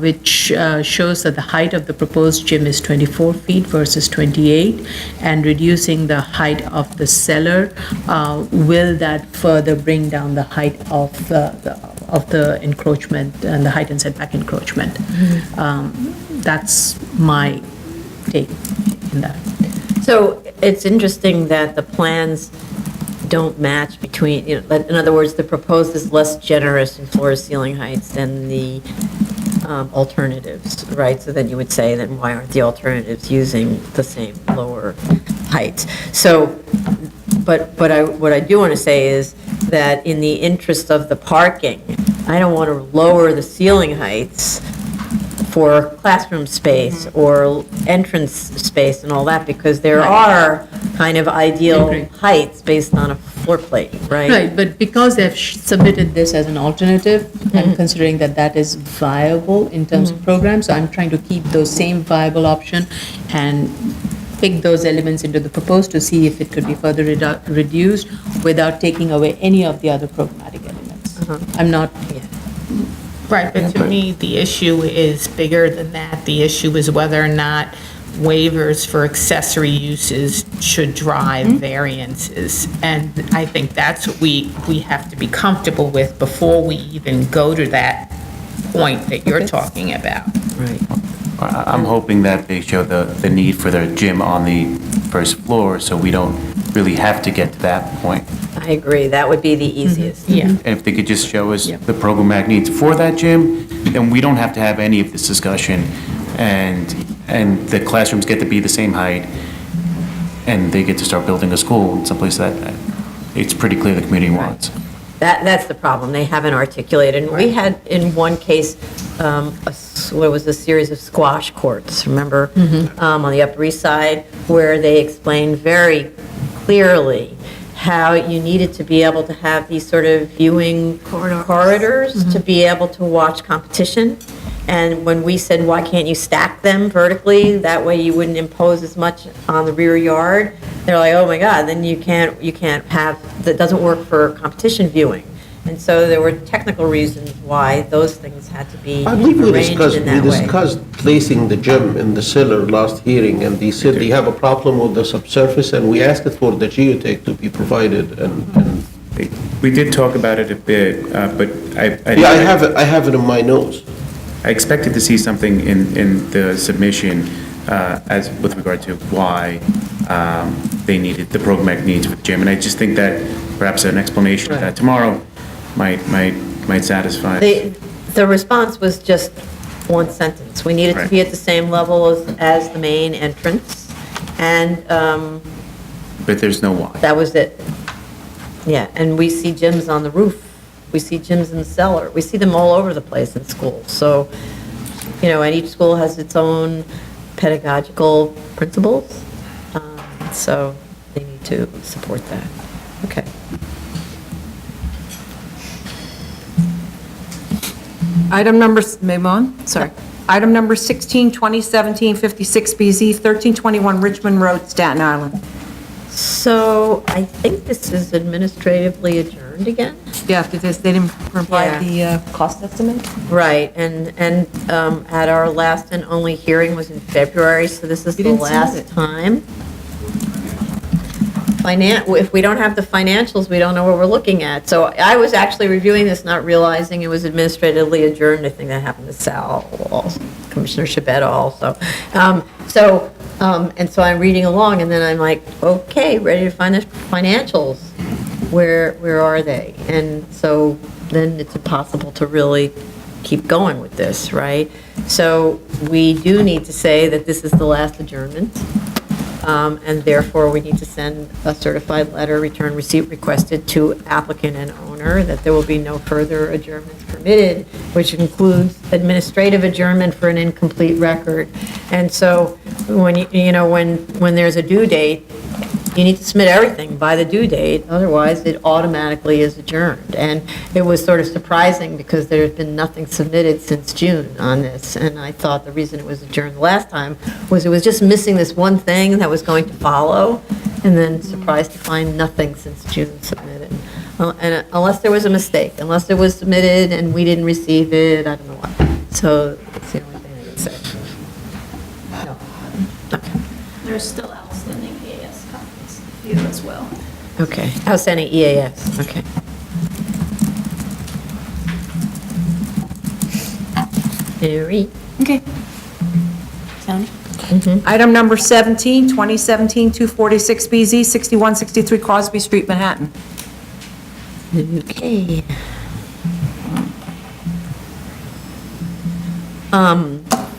which shows that the height of the proposed gym is 24 feet versus 28, and reducing the height of the cellar. Will that further bring down the height of the encroachment and the height and setback encroachment? That's my take in that. So it's interesting that the plans don't match between, in other words, the proposed is less generous in floor to ceiling heights than the alternatives, right? So then you would say, then why aren't the alternatives using the same lower heights? So, what I do want to say is that in the interest of the parking, I don't want to lower the ceiling heights for classroom space or entrance space and all that, because there are kind of ideal heights based on a floor plate, right? Right, but because they've submitted this as an alternative, I'm considering that is viable in terms of programs, so I'm trying to keep those same viable option and pick those elements into the proposed to see if it could be further reduced without taking away any of the other programmatic elements. I'm not... Right, but to me, the issue is bigger than that. The issue is whether or not waivers for accessory uses should drive variances. And I think that's what we have to be comfortable with before we even go to that point that you're talking about. Right. I'm hoping that they show the need for their gym on the first floor, so we don't really have to get to that point. I agree, that would be the easiest. Yeah. And if they could just show us the programmatic needs for that gym, then we don't have to have any of this discussion, and the classrooms get to be the same height, and they get to start building a school in someplace that it's pretty clear the community wants. That's the problem, they haven't articulated. And we had, in one case, what was a series of squash courts, remember? On the Upper East Side, where they explained very clearly how you needed to be able to have these sort of viewing corridors to be able to watch competition. And when we said, why can't you stack them vertically? That way you wouldn't impose as much on the rear yard. They're like, oh my God, then you can't have, that doesn't work for competition viewing. And so there were technical reasons why those things had to be I believe we arranged in that way. discussed placing the gym in the cellar last hearing, and they said they have a problem with the subsurface, and we asked for the geotech to be provided, and We did talk about it a bit, but yeah, I have it in my notes. I expected to see something in the submission as with regard to why they needed the programmatic needs for the gym, and I just think that perhaps an explanation of that tomorrow might satisfy. The response was just one sentence. We needed to be at the same level as the main entrance, and But there's no why. that was it. Yeah, and we see gyms on the roof. We see gyms in the cellar. We see them all over the place in schools. So, and each school has its own pedagogical principles. So they need to support that. Okay. Item number, move on, sorry. Item number 16, 2017-56 BZ, 1321 Richmond Road, Staten Island. So I think this is administratively adjourned again? Yeah, because they didn't provide the cost estimate? Right, and at our last and only hearing was in February, so this is You the didn't send last it. time. if we don't have the financials, we don't know what we're looking at. So I was actually reviewing this, not realizing it was administratively adjourned. I think that happened to Sal, also, Commissioner Shabeta also. And so I'm reading along, and then I'm like, okay, ready to find the financials. Where are they? And so then it's impossible to really keep going with this, right? So we do need to say that this is the last adjournment, and therefore we need to send a certified letter, return receipt requested to applicant and owner, that there will be no further adjournments permitted, which includes administrative adjournment for an incomplete record. And so when, when there's a due date, you need to submit everything by the due date, otherwise it automatically is adjourned. And it was sort of surprising because there had been nothing submitted since June on this, and I thought the reason it was adjourned the last time was it was just missing this one thing that was going to follow, and then surprised to find nothing since June submitted. And unless there was a mistake, unless it was submitted and we didn't receive it, I don't know what. So that's the only thing I can say. No. Okay. There's still outstanding EAS copies for you as well. Okay, outstanding EAS, okay. Mary? Okay. Tony? Item number 17, 2017-246BZ, 6163 Crosby Street, Manhattan. Okay.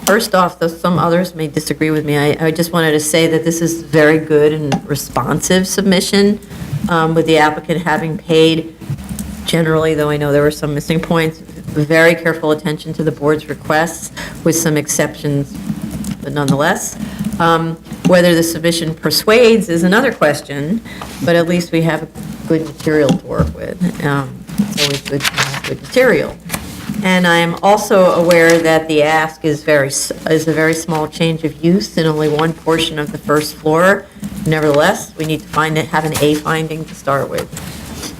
First off, though some others may disagree with me, I just wanted to say that this is very good and responsive submission, with the applicant having paid generally, though I know there were some missing points, very careful attention to the board's requests, with some exceptions, but nonetheless. Whether the submission persuades is another question, but at least we have good material to work with. It's always good to have good material. And I am also aware that the ask is a very small change of use in only one portion of the first floor. Nevertheless, we need to have an A finding to start with.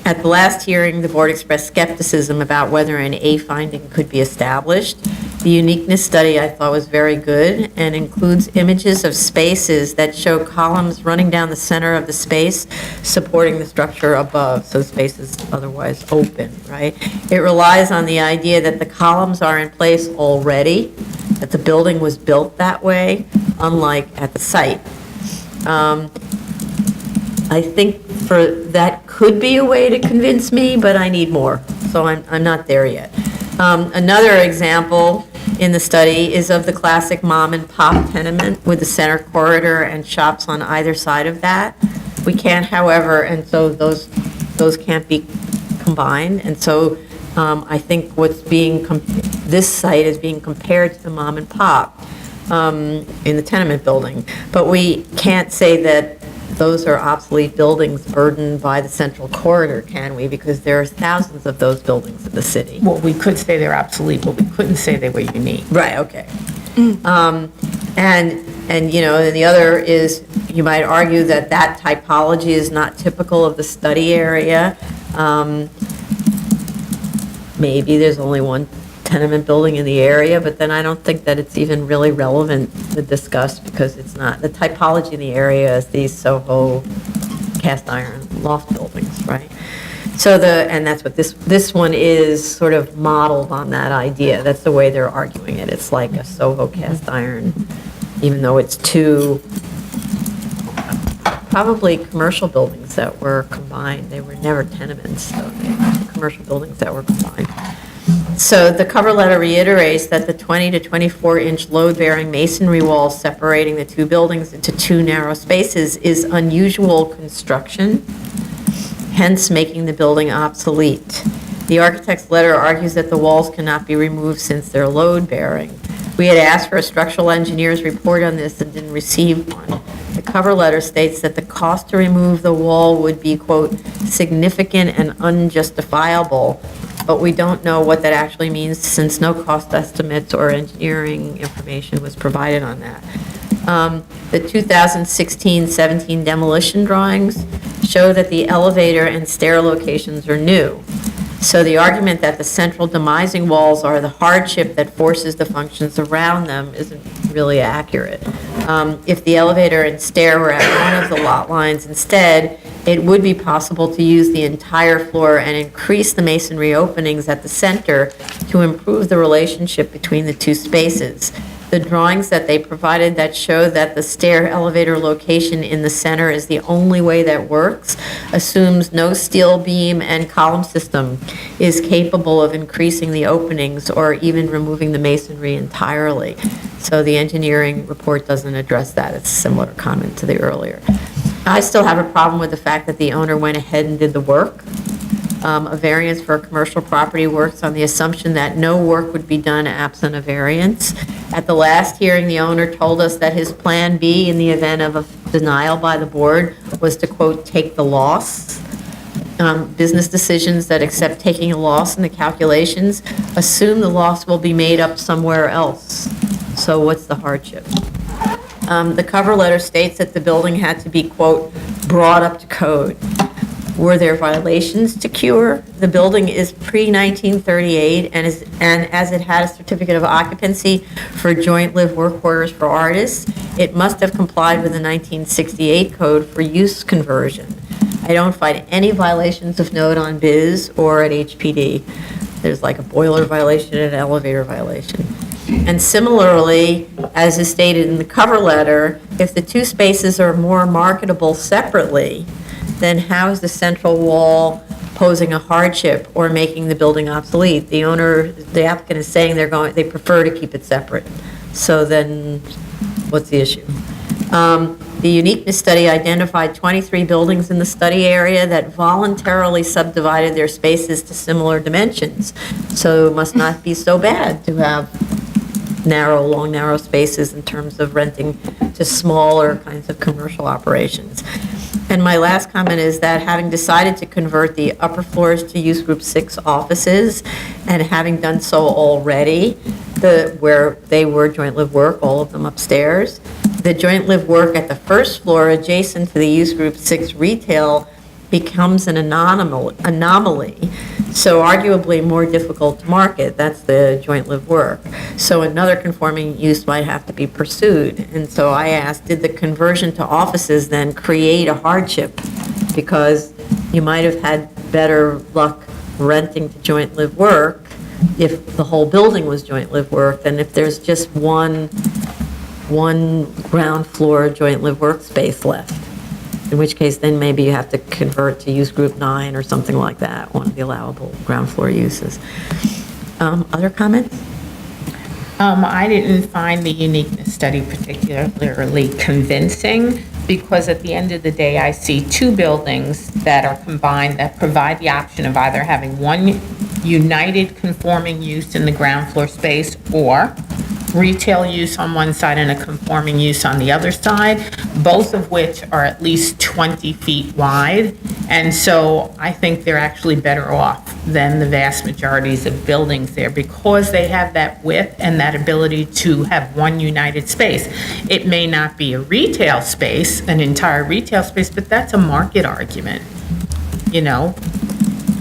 At the last hearing, the board expressed skepticism about whether an A finding could be established. The uniqueness study I thought was very good and includes images of spaces that show columns running down the center of the space supporting the structure above, so the space is otherwise open, right? It relies on the idea that the columns are in place already, that the building was built that way, unlike at the site. I think that could be a way to convince me, but I need more, so I'm not there yet. Another example in the study is of the classic mom and pop tenement with the center corridor and shops on either side of that. We can't, however, and so those can't be combined, and so I think this site is being compared to the mom and pop in the tenement building, but we can't say that those are obsolete buildings burdened by the central corridor, can we? Because there are thousands of those buildings in the city. Well, we could say they're obsolete, but we couldn't say they were unique. Right, okay. And the other is, you might argue that typology is not typical of the study area. Maybe there's only one tenement building in the area, but then I don't think that it's even really relevant to discuss, because it's not, the typology in the area is these Soho cast iron loft buildings, right? So and that's what this one is, sort of modeled on that idea. That's the way they're arguing it. It's like a Soho cast iron, even though it's two probably commercial buildings that were combined. They were never tenements, so they were commercial buildings that were combined. So the cover letter reiterates that the 20 to 24-inch load-bearing masonry wall separating the two buildings into two narrow spaces is unusual construction, hence making the building obsolete. The architect's letter argues that the walls cannot be removed since they're load-bearing. We had asked for a structural engineer's report on this and didn't receive one. The cover letter states that the cost to remove the wall would be, quote, significant and unjustifiable, but we don't know what that actually means since no cost estimates or engineering information was provided on that. The 2016-17 demolition drawings show that the elevator and stair locations are new. So the argument that the central demising walls are the hardship that forces the functions around them isn't really accurate. If the elevator and stair were at one of the lot lines instead, it would be possible to use the entire floor and increase the masonry openings at the center to improve the relationship between the two spaces. The drawings that they provided that show that the stair elevator location in the center is the only way that works assumes no steel beam and column system is capable of increasing the openings or even removing the masonry entirely. So the engineering report doesn't address that. It's a similar comment to the earlier. I still have a problem with the fact that the owner went ahead and did the work. A variance for a commercial property works on the assumption that no work would be done absent a variance. At the last hearing, the owner told us that his plan B in the event of a denial by the board was to, quote, "take the loss." Business decisions that accept taking a loss in the calculations assume the loss will be made up somewhere else. So what's the hardship? The cover letter states that the building had to be, quote, "brought up to code." Were there violations to cure? The building is pre-1938 and as it had a certificate of occupancy for joint live-work quarters for artists, it must have complied with the 1968 code for use conversion. I don't find any violations of note on BIS or at HPD. There's like a boiler violation and an elevator violation. And similarly, as is stated in the cover letter, if the two spaces are more marketable separately, then how is the central wall posing a hardship or making the building obsolete? The applicant is saying they prefer to keep it separate. So then, what's the issue? The uniqueness study identified 23 buildings in the study area that voluntarily subdivided their spaces to similar dimensions. So it must not be so bad to have long, narrow spaces in terms of renting to smaller kinds of commercial operations. And my last comment is that having decided to convert the upper floors to use group 6 offices, and having done so already, where they were joint live work, all of them upstairs, the joint live work at the first floor adjacent to the use group 6 retail becomes an anomaly, so arguably more difficult to market. That's the joint live work. So another conforming use might have to be pursued. And so I asked, did the conversion to offices then create a hardship? Because you might have had better luck renting to joint live work if the whole building was joint live work than if there's just one ground floor joint live work space left. In which case, then maybe you have to convert to use group 9 or something like that, one of the allowable ground floor uses. Other comments? I didn't find the uniqueness study particularly convincing because at the end of the day, I see two buildings that are combined that provide the option of either having one united conforming use in the ground floor space or retail use on one side and a conforming use on the other side, both of which are at least 20 feet wide. And so I think they're actually better off than the vast majorities of buildings there because they have that width and that ability to have one united space. It may not be a retail space, an entire retail space, but that's a market argument,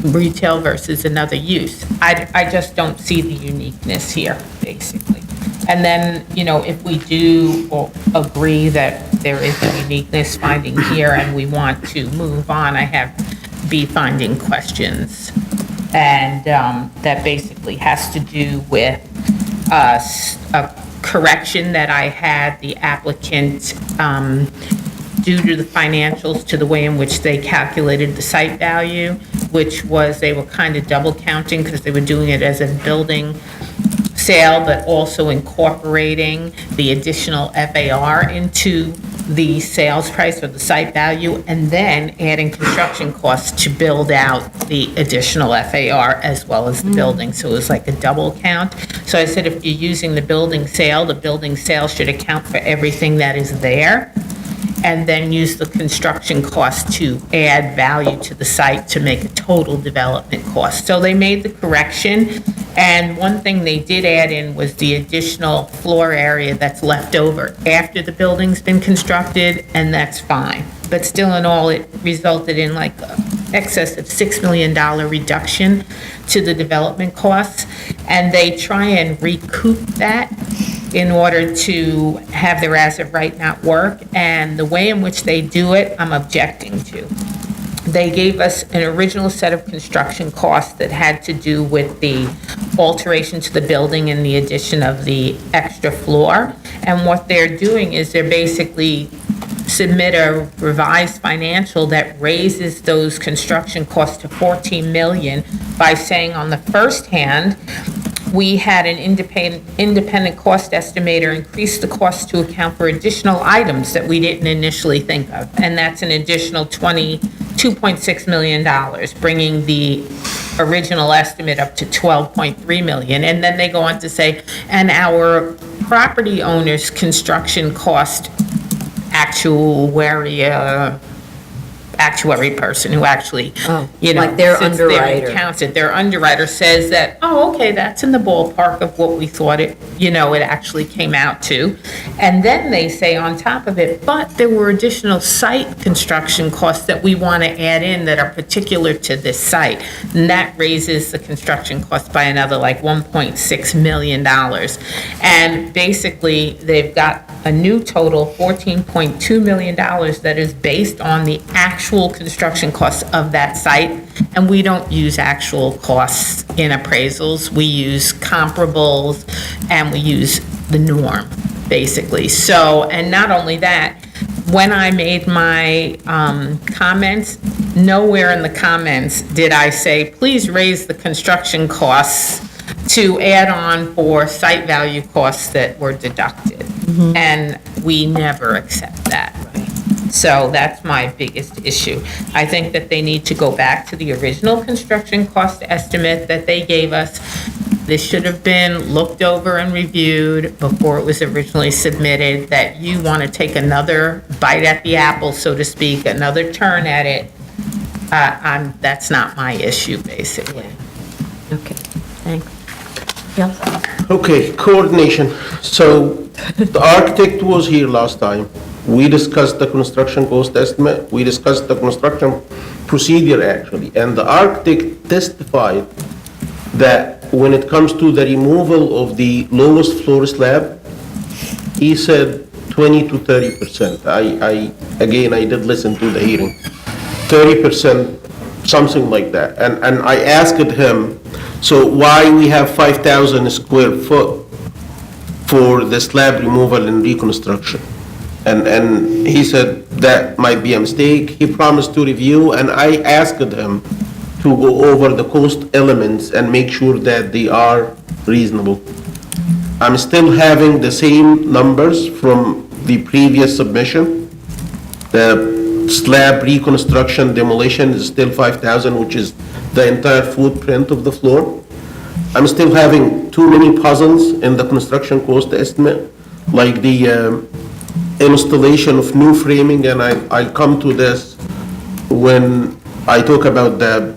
retail versus another use. I just don't see the uniqueness here, basically. And then, if we do agree that there is a uniqueness finding here and we want to move on, I have B finding questions. And that basically has to do with a correction that I had the applicant due to the financials to the way in which they calculated the site value, which was they were kind of double counting because they were doing it as a building sale, but also incorporating the additional FAR into the sales price or the site value, and then adding construction costs to build out the additional FAR as well as the building. So it was like a double count. So I said, if you're using the building sale should account for everything that is there, and then use the construction cost to add value to the site to make a total development cost. So they made the correction, and one thing they did add in was the additional floor area that's left over after the building's been constructed, and that's fine. But still in all, it resulted in like excess of $6 million reduction to the development costs, and they try and recoup that in order to have their as of right not work, and the way in which they do it, I'm objecting to. they gave us an original set of construction costs that had to do with the alteration to the building and the addition of the extra floor. And what they're doing is they're basically submit a revised financial that raises those construction costs to 14 million by saying on the first hand, we had an independent cost estimator increase the cost to account for additional items that we didn't initially think of. And that's an additional $2.6 million, bringing the original estimate up to 12.3 million. And then they go on to say, and our property owner's construction cost actuary person who actually, like their sits there and underwriter. counts it. Their underwriter says that, oh, okay, that's in the ballpark of what we thought it actually came out to. And then they say on top of it, but there were additional site construction costs that we want to add in that are particular to this site. And that raises the construction cost by another like $1.6 million. And basically, they've got a new total, $14.2 million, that is based on the actual construction costs of that site. And we don't use actual costs in appraisals. We use comparables and we use the norm, basically. So, and not only that, when I made my comments, nowhere in the comments did I say, please raise the construction costs to add on for site value costs that were deducted. And we never accept that. So that's my biggest issue. I think that they need to go back to the original construction cost estimate that they gave us. This should have been looked over and reviewed before it was originally submitted, that you want to take another bite at the apple, so to speak, another turn at it. That's not my issue, basically. Okay, thanks. Yes? Okay, coordination. So the architect was here last time. We discussed the construction cost estimate. We discussed the construction procedure, actually. And the architect testified that when it comes to the removal of the lowest floor slab, he said 20 to 30%. Again, I did listen to the hearing. 30%, something like that. And I asked him, so why we have 5,000 square foot for the slab removal and reconstruction? And he said that might be a mistake. He promised to review, and I asked him to go over the cost elements and make sure that they are reasonable. I'm still having the same numbers from the previous submission. The slab reconstruction demolition is still 5,000, which is the entire footprint of the floor. I'm still having too many puzzles in the construction cost estimate, like the installation of new framing, and I'll come to this when I talk about the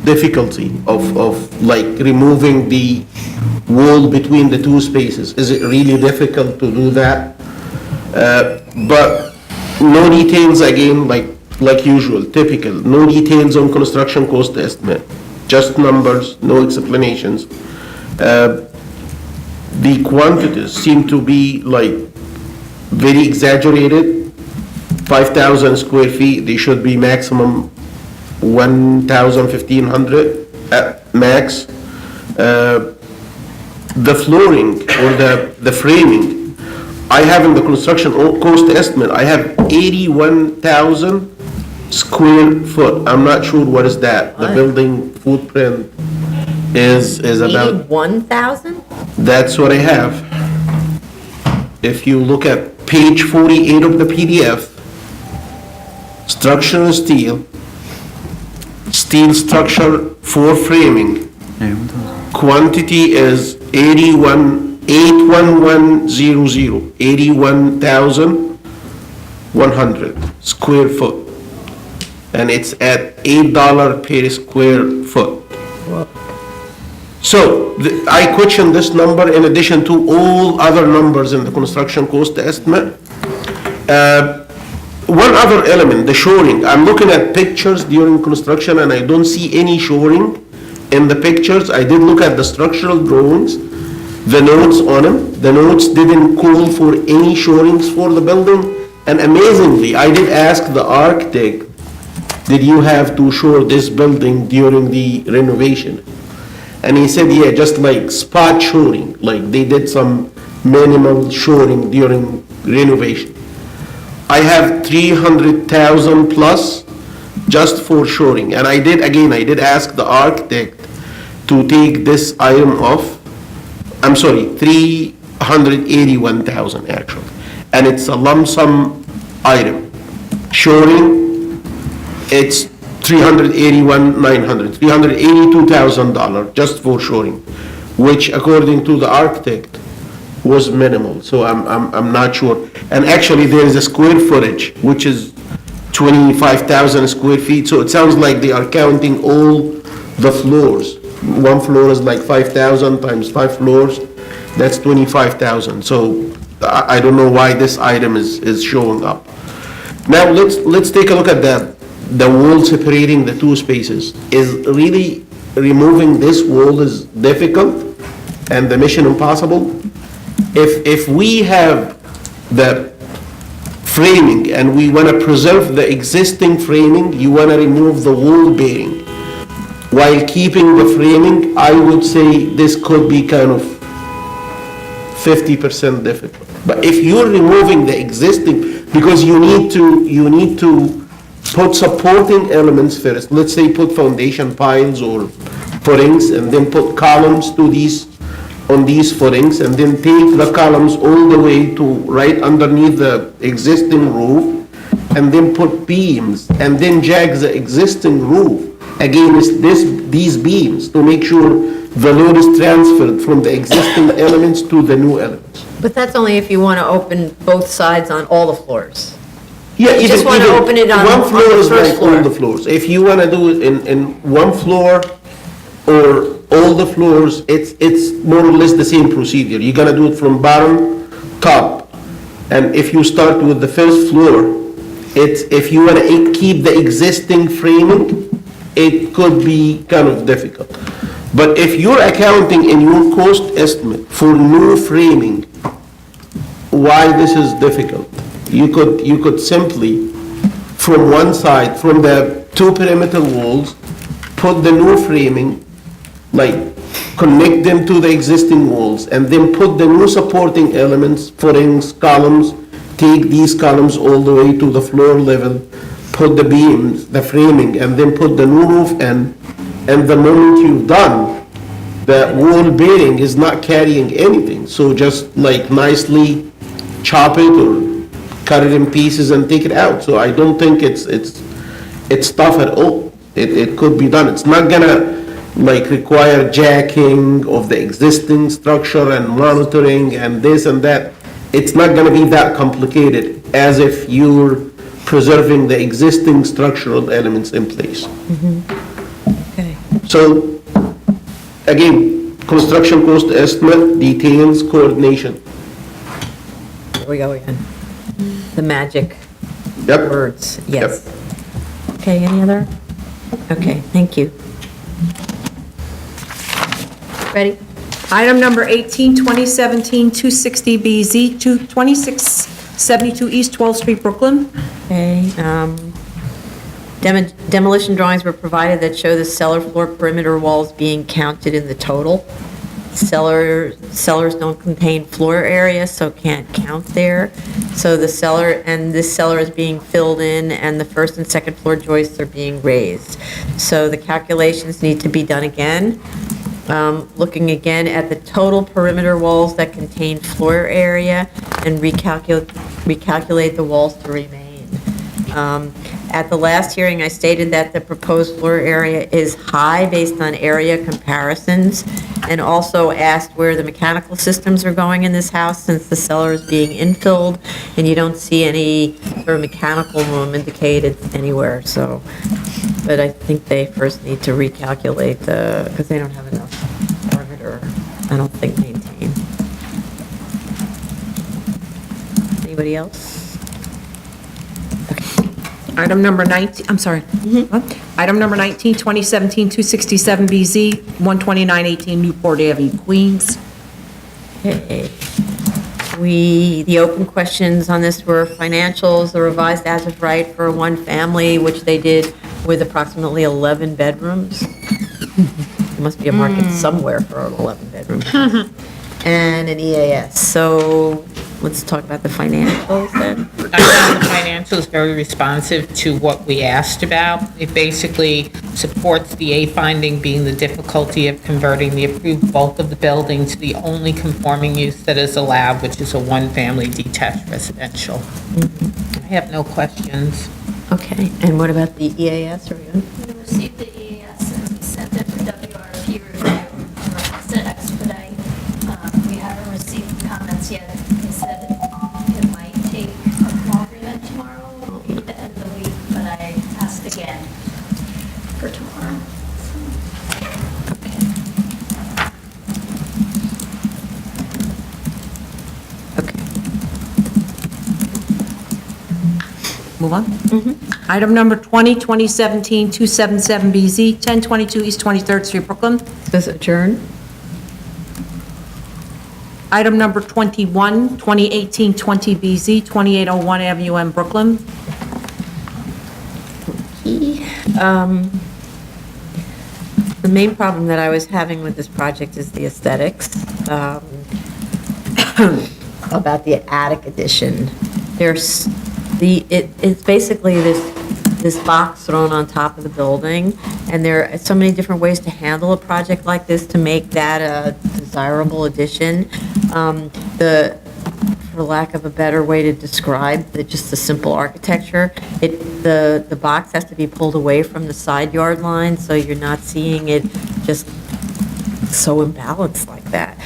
difficulty of like removing the wall between the two spaces. Is it really difficult to do that? But no details, again, like usual, typical. No details on construction cost estimate, just numbers, no explanations. The quantities seem to be like very exaggerated. 5,000 square feet, they should be maximum 1,000, 1,500 at max. The flooring or the framing, I have in the construction cost estimate, I have 81,000 square foot. I'm not sure what is that. The building footprint is about, 1,000? that's what I have. If you look at page 48 of the PDF, structural steel structure for framing, quantity is 81,100 square foot, and it's at $8 per square foot. So I question this number in addition to all other numbers in the construction cost estimate. One other element, the shoring. I'm looking at pictures during construction and I don't see any shoring in the pictures. I did look at the structural drawings, the notes on them. The notes didn't call for any shorings for the building. And amazingly, I did ask the architect did you have to shore this building during the renovation? And he said, yeah, just like spot shoring, like they did some minimal shoring during renovation. I have 300,000 plus just for shoring. And I did ask the architect to take this item off. I'm sorry, 381,000 actually. And it's a lump sum item. Shoring, it's $382,000 just for shoring, which according to the architect was minimal, so I'm not sure. And actually, there is a square footage, which is 25,000 square feet, so it sounds like they are counting all the floors. One floor is like 5,000 times 5 floors, that's 25,000. So I don't know why this item is showing up. Now, let's take a look at the wall separating the two spaces. Is really removing this wall is difficult and the mission impossible? If we have the framing and we want to preserve the existing framing, you want to remove the wall bearing while keeping the framing, I would say this could be kind of 50% difficult. But if you're removing the existing, because you need to put supporting elements first, let's say put foundation piles or footings, and then put columns on these footings, and then take the columns all the way to right underneath the existing roof, and then put beams, and then jag the existing roof against these beams to make sure the load is transferred from the existing elements to the new elements. But that's only if you want to open both sides on all the floors. Yeah, You just want to open it on one floor the is first like floor. all the floors. If you want to do it in one floor or all the floors, it's more or less the same procedure. You're gonna do it from bottom, top. And if you start with the first floor, if you want to keep the existing framing, it could be kind of difficult. But if you're accounting in your cost estimate for new framing, why this is difficult? You could simply, from one side, from the two perimeter walls, put the new framing, like connect them to the existing walls, and then put the new supporting elements, footings, columns, take these columns all the way to the floor level, put the beams, the framing, and then put the new roof in, and the moment you've done, the wall bearing is not carrying anything, so just like nicely chop it or cut it in pieces and take it out. So I don't think it's tough at all. It could be done. It's not gonna like require jacking of the existing structure and monitoring and this and that. It's not gonna be that complicated as if you're preserving the existing structural elements in place. Okay. So, again, construction cost estimate, details, coordination. Here we go again. The magic Yep. words, yes. Okay, any other? Okay, thank you. Ready? Item number 18, 2017-260BZ, 2672 East 12th Street, Brooklyn. Okay, demolition drawings were provided that show the cellar floor perimeter walls being counted in the total. Cellars don't contain floor area, so can't count there. So this cellar is being filled in, and the first and second floor joists are being raised. So the calculations need to be done again. Looking again at the total perimeter walls that contain floor area and recalculate the walls to remain. At the last hearing, I stated that the proposed floor area is high based on area comparisons, and also asked where the mechanical systems are going in this house, since the cellar is being infilled, and you don't see any sort of mechanical room indicated anywhere, so. But I think they first need to recalculate because they don't have enough perimeter, I don't think, maintained. Anybody else? Item number 19, I'm sorry. Item number 19, 2017-267BZ, 12918 Newport Avenue, Queens. Okay. The open questions on this were financials, the revised as of right for one family, which they did with approximately 11 bedrooms. There must be a market somewhere for 11 bedrooms. And an EAS. So let's talk about the financials then. I found the financials very responsive to what we asked about. It basically supports the A finding being the difficulty of converting the approved bulk of the building to the only conforming use that is allowed, which is a one-family detached residential. I have no questions. Okay, and what about the EAS? Are we good? We received the EAS and we sent it for WRP review to expedite. We haven't received comments yet. They said it might take longer than tomorrow, maybe the end of the week, but I asked again for tomorrow. Okay. Move on? Item number 20, 2017-277BZ, 1022 East 23rd Street, Brooklyn. Does adjourn? Item number 21, 2018-20BZ, 2801 Avenue M, Brooklyn. The main problem that I was having with this project is the aesthetics, about the attic addition. It's basically this box thrown on top of the building, and there are so many different ways to handle a project like this to make that a desirable addition. For lack of a better way to describe just the simple architecture, the box has to be pulled away from the side yard line, so you're not seeing it just so imbalanced like that.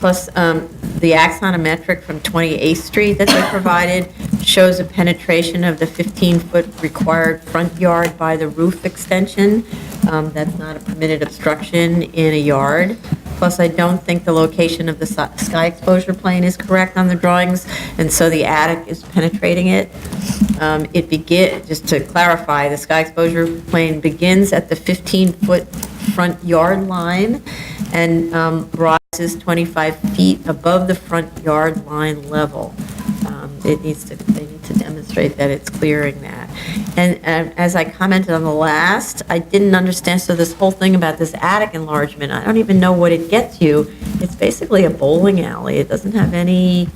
Plus, the axonometric from 28th Street that they provided shows a penetration of the 15-foot required front yard by the roof extension. That's not a permitted obstruction in a yard. Plus, I don't think the location of the sky exposure plane is correct on the drawings, and so the attic is penetrating it. Just to clarify, the sky exposure plane begins at the 15-foot front yard line and rises 25 feet above the front yard line level. They need to demonstrate that it's clearing that. And as I commented on the last, I didn't understand, so this whole thing about this attic enlargement, I don't even know what it gets you. It's basically a bowling alley. It doesn't have any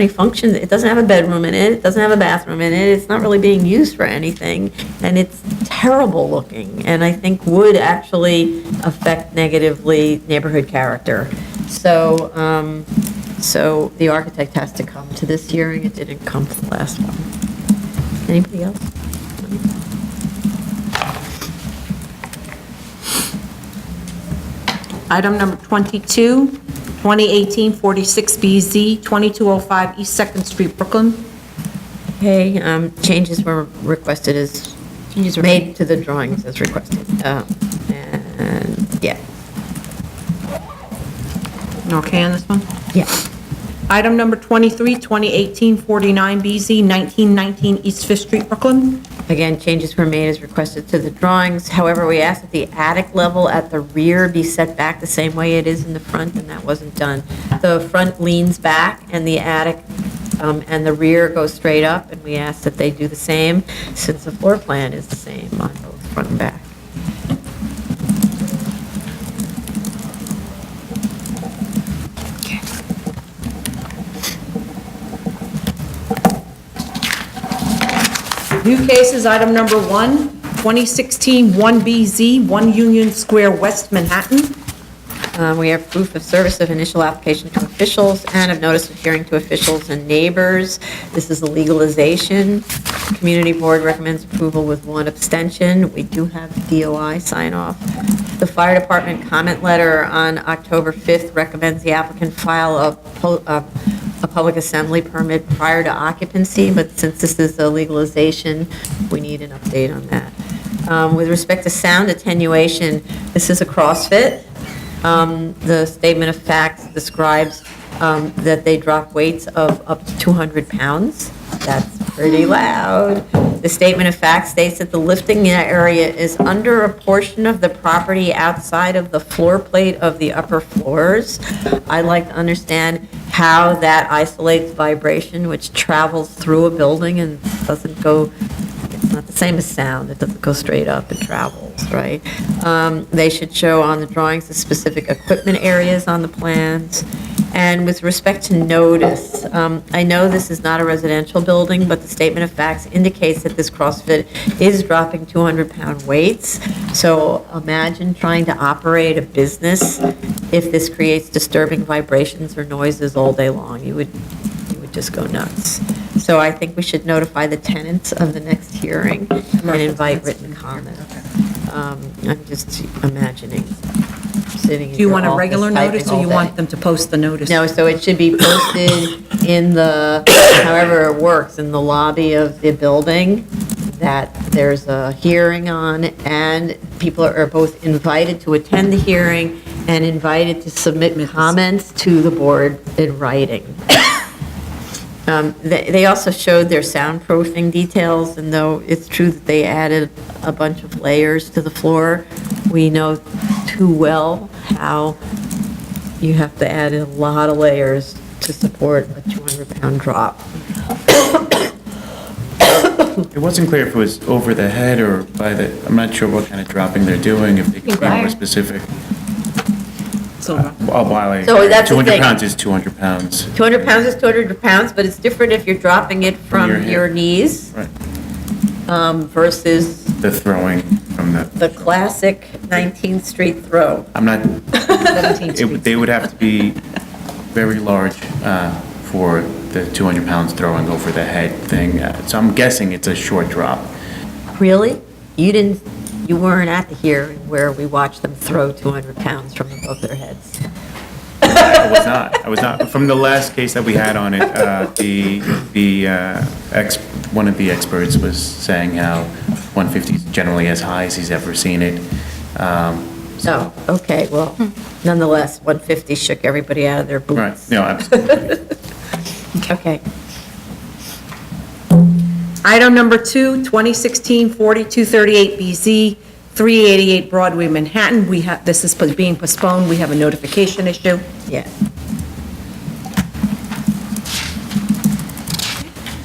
function. It doesn't have a bedroom in it. It doesn't have a bathroom in it. It's not really being used for anything, and it's terrible looking, and I think would actually affect negatively neighborhood character. So the architect has to come to this hearing. It didn't come to the last one. Anybody else? Item number 22, 2018-46BZ, 2205 East 2nd Street, Brooklyn. Okay, changes were requested as, made to the drawings as requested. And, yeah. Okay on this one? Yeah. Item number 23, 2018-49BZ, 1919 East 5th Street, Brooklyn. Again, changes were made as requested to the drawings. However, we asked that the attic level at the rear be set back the same way it is in the front, and that wasn't done. The front leans back, and the attic and the rear goes straight up, and we asked that they do the same, since the floor plan is the same on both front and back. New cases, item number 1, 2016 1BZ, 1 Union Square, West Manhattan. We have proof of service of initial application to officials and of notice of hearing to officials and neighbors. This is a legalization. Community board recommends approval with 1 abstention. We do have DOI sign off. The fire department comment letter on October 5th recommends the applicant file a public assembly permit prior to occupancy, but since this is a legalization, we need an update on that. With respect to sound attenuation, this is a CrossFit. The statement of facts describes that they drop weights of up to 200 pounds. That's pretty loud. The statement of facts states that the lifting area is under a portion of the property outside of the floor plate of the upper floors. I'd like to understand how that isolates vibration, which travels through a building and doesn't go, it's not the same as sound, it doesn't go straight up, it travels, right? They should show on the drawings the specific equipment areas on the plans. And with respect to notice, I know this is not a residential building, but the statement of facts indicates that this CrossFit is dropping 200-pound weights. So imagine trying to operate a business if this creates disturbing vibrations or noises all day long. You would just go nuts. So I think we should notify the tenants of the next hearing and invite written comment. I'm just imagining sitting in Do you your want a office regular typing notice, or all you day. want them to post the notice? No, so it should be posted in the, however it works, in the lobby of the building, that there's a hearing on, and people are both invited to attend the hearing and invited to submit comments to the board in writing. They also showed their soundproofing details, and though it's true that they added a bunch of layers to the floor, we know too well how you have to add in a lot of layers to support a 200-pound drop. It wasn't clear if it was over the head or by the, I'm not sure what kind of dropping they're doing, if they can be more specific. So, While So that's the 200 thing. pounds is 200 pounds. 200 pounds is 200 pounds, but it's different if you're dropping it From your from hip. your knees Right. versus The throwing from the classic 19th Street throw. I'm not, 17th Street. they would have to be very large for the 200 pounds throwing over the head thing. So I'm guessing it's a short drop. Really? You weren't at the hearing where we watched them throw 200 pounds from above their heads. I was not. From the last case that we had on it, one of the experts was saying how 150 is generally as high as he's ever seen it. Oh, okay, well, nonetheless, 150 shook everybody out of their Right, boots. no, absolutely. Okay. Item number 2, 2016-4238BZ, 388 Broadway, Manhattan. This is being postponed. We have a notification issue. Yeah.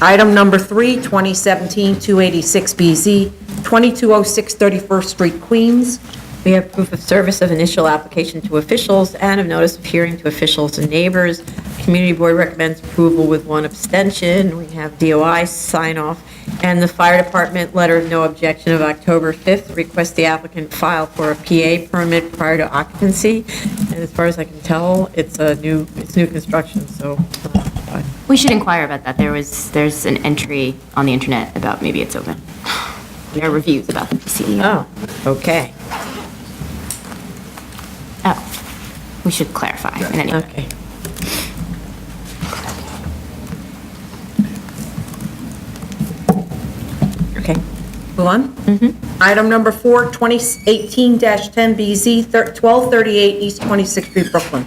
Item number 3, 2017-286BZ, 2206 31st Street, Queens. We have proof of service of initial application to officials and of notice of hearing to officials and neighbors. Community Board recommends approval with one abstention. We have DOI sign off. And the Fire Department letter of no objection of October 5th requests the applicant file for a PA permit prior to occupancy. And as far as I can tell, it's new construction, so. We should inquire about that. There's an entry on the internet about maybe it's open. There are reviews about the CEO. Oh, okay, Oh, we should clarify in any event. okay. Okay. Move on? Item number 4, 2018-10BZ, 1238 East 26th Street, Brooklyn.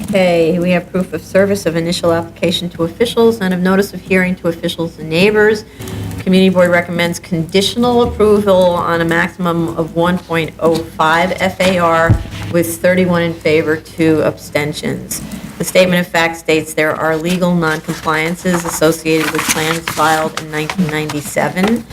Okay, we have proof of service of initial application to officials and of notice of hearing to officials and neighbors. Community Board recommends conditional approval on a maximum of 1.05 FAR with 31 in favor, 2 abstentions. The statement of fact states there are legal noncompliances associated with plans filed in 1997.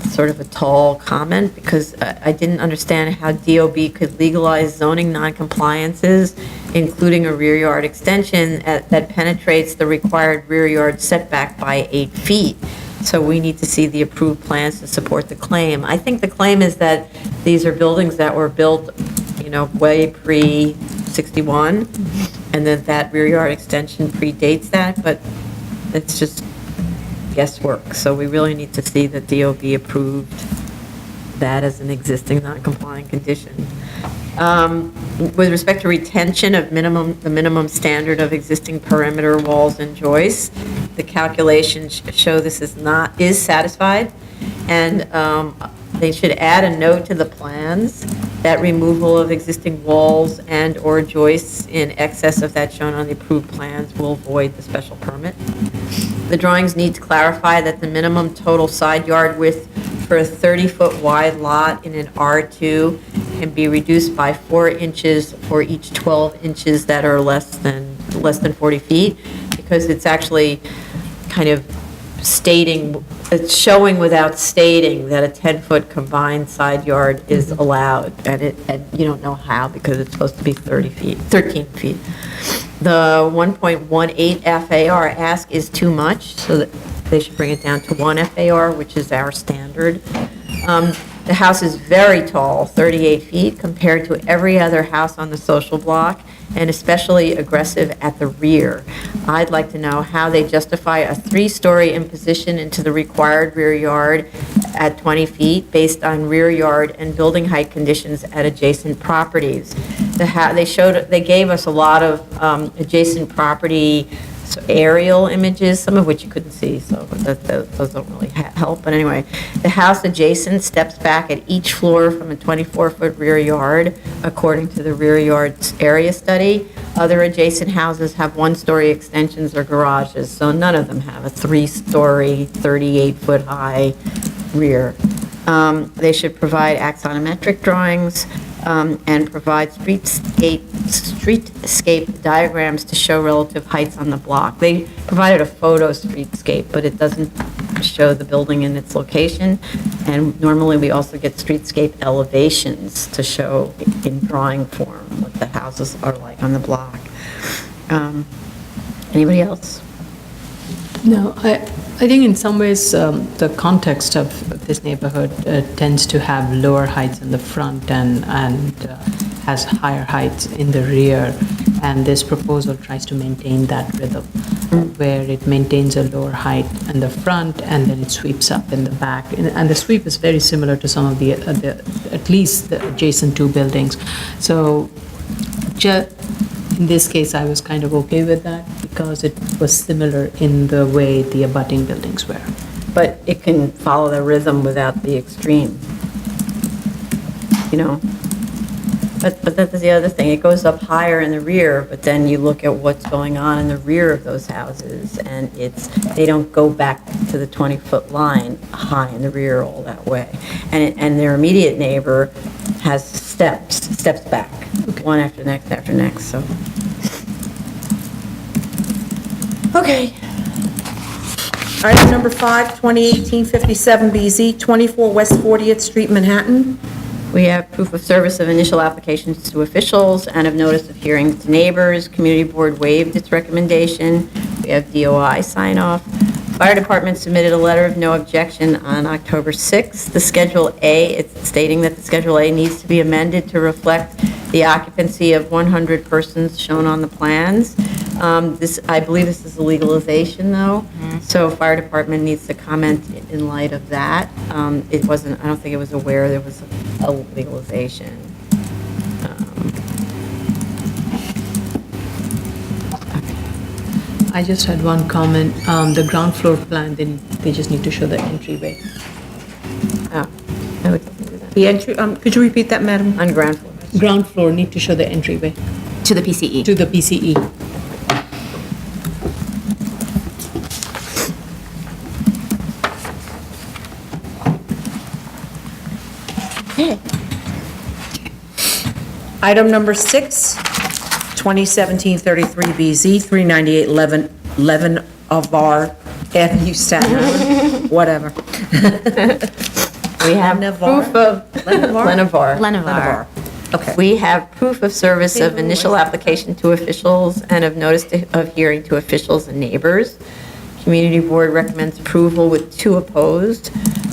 Sort of a tall comment, because I didn't understand how DOB could legalize zoning noncompliances, including a rear yard extension that penetrates the required rear yard setback by 8 feet. So we need to see the approved plans to support the claim. I think the claim is that these are buildings that were built, way pre-61, and that rear yard extension predates that, but it's just guesswork. So we really need to see that DOB approved that as an existing non-compliant condition. With respect to retention of the minimum standard of existing perimeter walls and joists, the calculations show this is satisfied, and they should add a note to the plans that removal of existing walls and/or joists in excess of that shown on the approved plans will void the special permit. The drawings need to clarify that the minimum total side yard width for a 30-foot wide lot in an R2 can be reduced by 4 inches for each 12 inches that are less than 40 feet, because it's actually kind of stating, it's showing without stating that a 10-foot combined side yard is allowed, and you don't know how, because it's supposed to be 13 feet. The 1.18 FAR ask is too much, so that they should bring it down to 1 FAR, which is our standard. The house is very tall, 38 feet, compared to every other house on the social block, and especially aggressive at the rear. I'd like to know how they justify a 3-story imposition into the required rear yard at 20 feet based on rear yard and building height conditions at adjacent properties. They gave us a lot of adjacent property aerial images, some of which you couldn't see, so those don't really help. But anyway, the house adjacent steps back at each floor from a 24-foot rear yard, according to the rear yard area study. Other adjacent houses have 1-story extensions or garages, so none of them have a 3-story, 38-foot high rear. They should provide axonometric drawings and provide streetscape diagrams to show relative heights on the block. They provided a photo streetscape, but it doesn't show the building in its location. And normally we also get streetscape elevations to show in drawing form what the houses are like on the block. Anybody else? No, I think in some ways, the context of this neighborhood tends to have lower heights in the front and has higher heights in the rear. And this proposal tries to maintain that rhythm, where it maintains a lower height in the front and then it sweeps up in the back. And the sweep is very similar to some of the at least the adjacent 2 buildings. So in this case, I was kind of okay with that because it was similar in the way the abutting buildings were. But it can follow the rhythm without the extreme, you know? But that's the other thing, it goes up higher in the rear, but then you look at what's going on in the rear of those houses, and they don't go back to the 20-foot line high in the rear all that way. And their immediate neighbor has steps back, one after next, so. Okay. Item number 5, 2018-57BZ, 24 West 40th Street, Manhattan. We have proof of service of initial applications to officials and of notice of hearing to neighbors. Community board waived its recommendation. We have DOI sign off. Fire department submitted a letter of no objection on October 6th. The Schedule A, it's stating that the Schedule A needs to be amended to reflect the occupancy of 100 persons shown on the plans. I believe this is a legalization, though, so fire department needs to comment in light of that. I don't think it was aware there was a legalization. I just had one comment. The ground floor plan, they just need to show the entryway. Oh, I would do that. The entry, could you repeat that, madam? On ground floor. Ground floor need to show the entryway To the PCE. to the PCE. Okay. Item number 6, 2017-33BZ, 398 11 of our Avenue, Staten Island, whatever. We have Lenavar? proof of, Lenavar. Lenavar. Okay. We have proof of service of initial application to officials and of notice of hearing to officials and neighbors. Community board recommends approval with 2 opposed.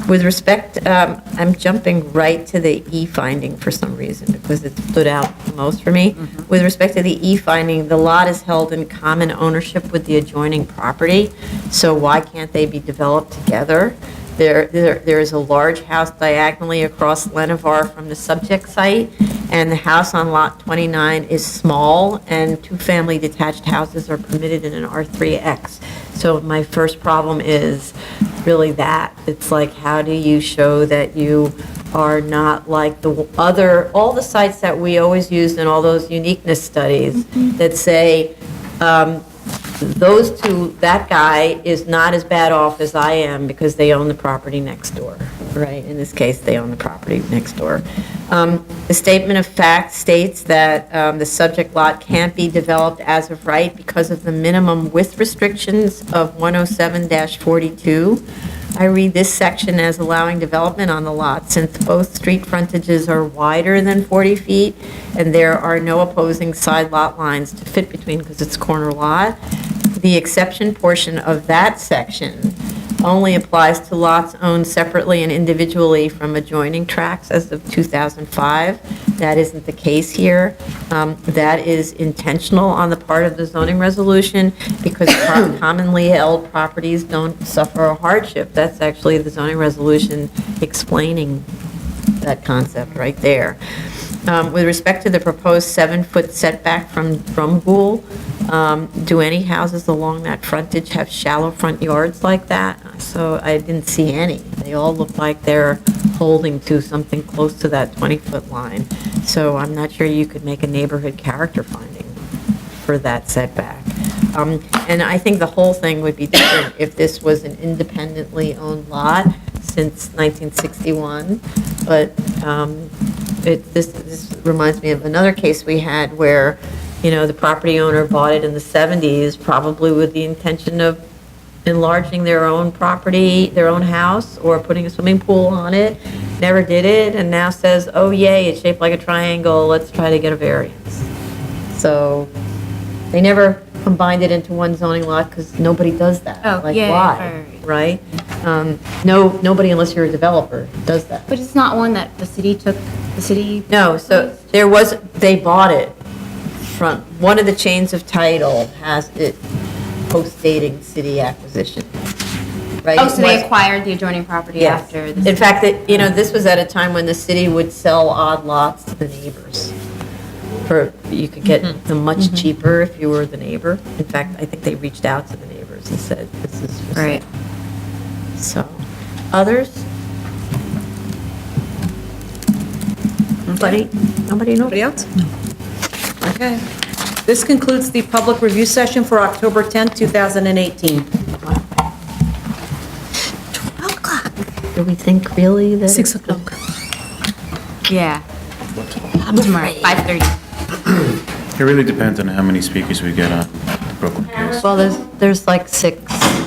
With respect, I'm jumping right to the E finding for some reason because it stood out the most for me. With respect to the E finding, the lot is held in common ownership with the adjoining property, so why can't they be developed together? There is a large house diagonally across Lenavar from the subject site, and the house on Lot 29 is small, and 2-family detached houses are permitted in an R3X. So my first problem is really that. It's like, how do you show that you are not like all the sites that we always use in all those uniqueness studies that say, those two, that guy is not as bad off as I am because they own the property next door, right? In this case, they own the property next door. The statement of fact states that the subject lot can't be developed as of right because of the minimum width restrictions of 107-42. I read this section as allowing development on the lot since both street frontages are wider than 40 feet and there are no opposing side lot lines to fit between because it's a corner lot. The exception portion of that section only applies to lots owned separately and individually from adjoining tracts as of 2005. That isn't the case here. That is intentional on the part of the zoning resolution because commonly held properties don't suffer a hardship. That's actually the zoning resolution explaining that concept right there. With respect to the proposed 7-foot setback from Gould, do any houses along that frontage have shallow front yards like that? So I didn't see any. They all look like they're holding to something close to that 20-foot line. So I'm not sure you could make a neighborhood character finding for that setback. And I think the whole thing would be different if this was an independently owned lot since 1961. But this reminds me of another case we had where, the property owner bought it in the 70s, probably with the intention of enlarging their own property, their own house, or putting a swimming pool on it, never did it, and now says, oh yay, it's shaped like a triangle, let's try to get a variance. So they never combined it into one zoning lot because nobody does that. Oh, Like, yeah, why? Right? Nobody unless you're a developer does that. But it's not one that the city took, No, so they bought it from, one of the chains of title has it post-dating city acquisition, right? Oh, so It they was- acquired the adjoining property Yes. after the. In fact, this was at a time when the city would sell odd lots to the neighbors. You could get them much cheaper if you were the neighbor. In fact, I think they reached out to the neighbors and said, this is for sale. Right. So, others? Nobody know? Anybody else? Okay. This concludes the public review session for October 10th, 2018. 12 o'clock. Do we think really that? 6 o'clock. Yeah. Tomorrow, 5:30. It really depends on how many speakers we get on the Brooklyn case. Well, there's like 6.